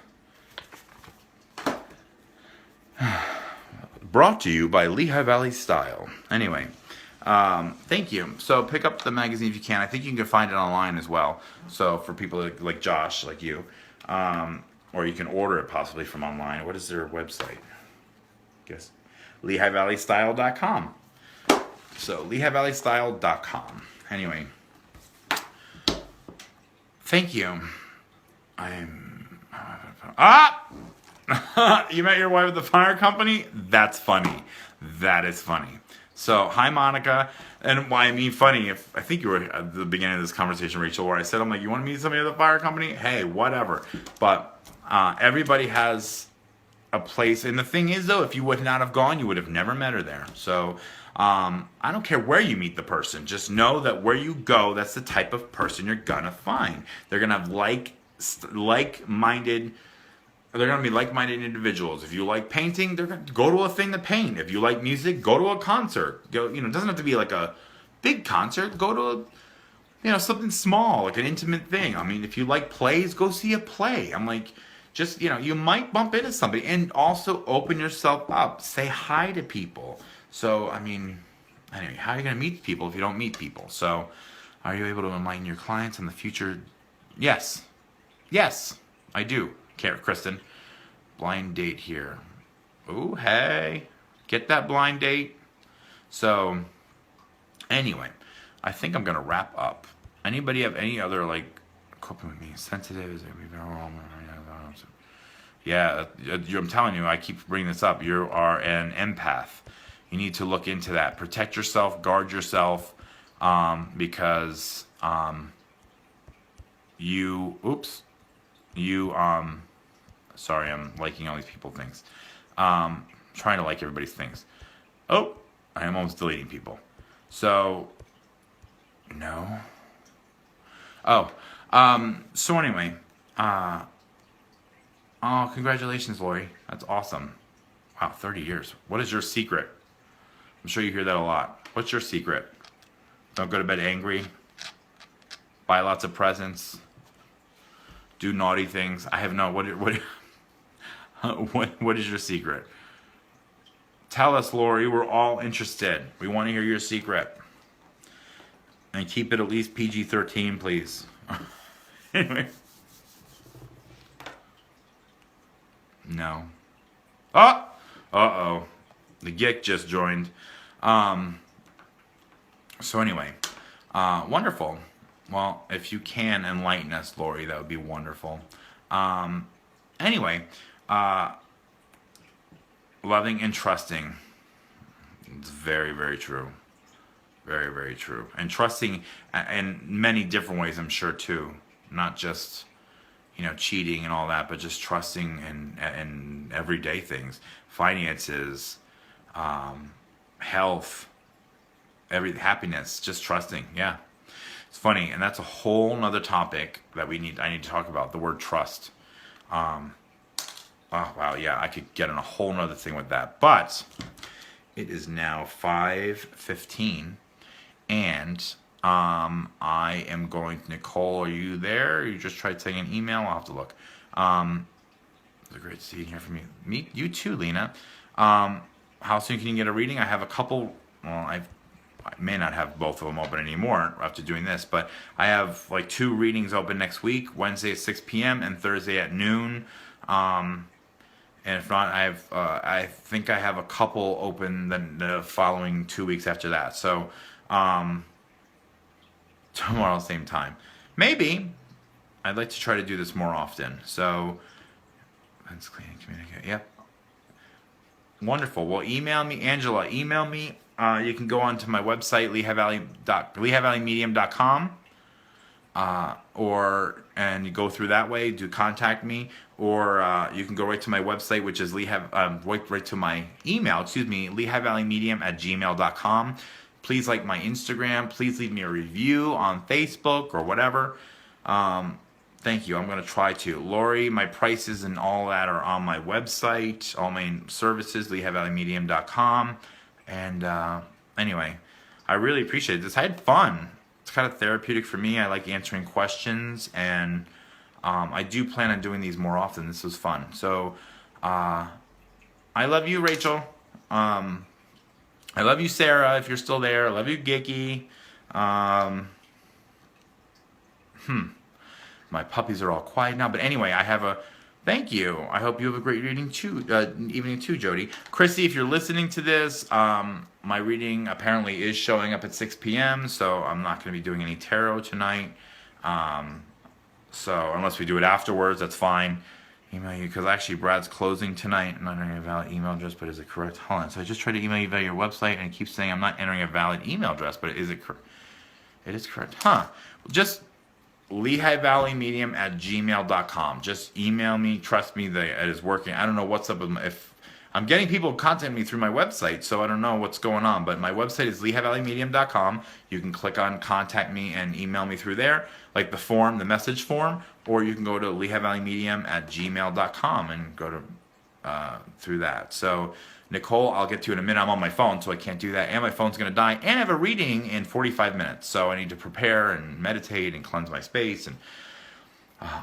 Brought to you by Lehigh Valley Style. Anyway, thank you. So pick up the magazine if you can. I think you can find it online as well. So for people like Josh, like you, or you can order it possibly from online. What is their website? Guess LehighValleyStyle.com. So LehighValleyStyle.com. Anyway, thank you. You met your wife at the fire company? That's funny. That is funny. So, hi, Monica. And why I mean funny, I think you were at the beginning of this conversation, Rachel, where I said, I'm like, you want to meet somebody at the fire company? Hey, whatever. But everybody has a place. And the thing is, though, if you would not have gone, you would have never met her there. So, I don't care where you meet the person. Just know that where you go, that's the type of person you're going to find. They're going to have like-minded. They're going to be like-minded individuals. If you like painting, they're going to go to a thing to paint. If you like music, go to a concert. Go, it doesn't have to be like a big concert. Go to something small, like an intimate thing. I mean, if you like plays, go see a play. I'm like, just, you might bump into somebody, and also open yourself up. Say hi to people. So, I mean, anyway, how are you going to meet people if you don't meet people? So, are you able to enlighten your clients in the future? Yes. Yes, I do. Kristen, blind date here. Ooh, hey, get that blind date. So, anyway, I think I'm gonna wrap up. Anybody have any other coping with me? Sensitive? Yeah, I'm telling you, I keep bringing this up. You are an empath. You need to look into that. Protect yourself. Guard yourself, because sorry, I'm liking all these people things. Trying to like everybody's things. Oh, I am almost deleting people. So, no. Oh, so anyway, oh, congratulations, Lori. That's awesome. Wow, 30 years. What is your secret? I'm sure you hear that a lot. What's your secret? Don't go to bed angry. Buy lots of presents. Do naughty things. I have no. What is your secret? Tell us, Lori. We're all interested. We want to hear your secret. And keep it at least PG-13, please. Anyway. No. Oh! Uh-oh. The geek just joined. So anyway. Wonderful. Well, if you can enlighten us, Lori, that would be wonderful. Anyway. Loving and trusting. It's very, very true. Very, very true. And trusting in many different ways, I'm sure, too. Not just, cheating and all that, but just trusting in everyday things. Finances, health, happiness, just trusting. Yeah. It's funny. And that's a whole nother topic that I need to talk about, the word trust. Oh, wow. Yeah, I could get on a whole nother thing with that. But it is now 5:15. And I am going to, Nicole, are you there? You just tried sending an email? I'll have to look. It's great to see you, hear from you. You too, Lena. How soon can you get a reading? I have a couple. Well, I may not have both of them open anymore after doing this, but I have like 2 readings open next week, Wednesday at 6 p.m. and Thursday at noon. And if not, I think I have a couple open the following 2 weeks after that. So tomorrow same time. Maybe. I'd like to try to do this more often. So let's clean and communicate. Yep. Wonderful. Well, email me, Angela. Email me. You can go on to my website, lehighvalleymedium.com. And you go through that way, do contact me, or you can go right to my website, which is right to my email, lehighvalleymedium@gmail.com. Please like my Instagram. Please leave me a review on Facebook or whatever. Thank you. I'm going to try to. Lori, my prices and all that are on my website, all my services, lehighvalleymedium.com. And anyway, I really appreciate this. I had fun. It's kind of therapeutic for me. I like answering questions, and I do plan on doing these more often. This was fun. So I love you, Rachel. I love you, Sarah, if you're still there. I love you, Gicky. My puppies are all quiet now. But anyway, thank you. I hope you have a great evening too, Jody. Chrissy, if you're listening to this, my reading apparently is showing up at 6 p.m., so I'm not going to be doing any tarot tonight. So unless we do it afterwards, that's fine. Email you, because actually Brad's closing tonight. I'm not entering a valid email address, but is it correct? Hold on. So I just tried to email you via your website, and it keeps saying I'm not entering a valid email address, but is it correct? It is correct. Huh. Just lehighvalleymedium@gmail.com. Just email me. Trust me, it is working. I don't know what's up with if I'm getting people contacting me through my website, so I don't know what's going on. But my website is lehighvalleymedium.com. You can click on contact me and email me through there, like the form, the message form, or you can go to lehighvalleymedium@gmail.com and go to through that. So Nicole, I'll get to you in a minute. I'm on my phone, so I can't do that. And my phone's going to die. And I have a reading in 45 minutes. So I need to prepare and meditate and cleanse my space and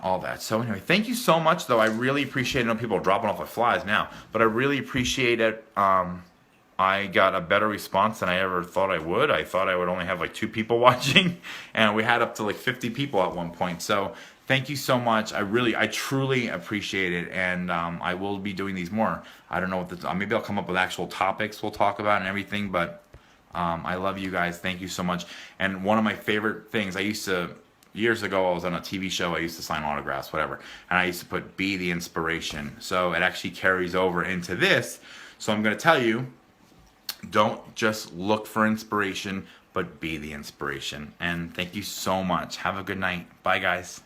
all that. So anyway, thank you so much, though. I really appreciate it. I know people are dropping off like flies now. But I really appreciate it. I got a better response than I ever thought I would. I thought I would only have like 2 people watching. And we had up to like 50 people at one point. So thank you so much. I truly appreciate it, and I will be doing these more. I don't know what maybe I'll come up with actual topics we'll talk about and everything, but I love you guys. Thank you so much. And one of my favorite things, years ago, I was on a TV show. I used to sign autographs, whatever, and I used to put "Be the inspiration." So it actually carries over into this. So I'm going to tell you, don't just look for inspiration, but be the inspiration. And thank you so much. Have a good night. Bye, guys.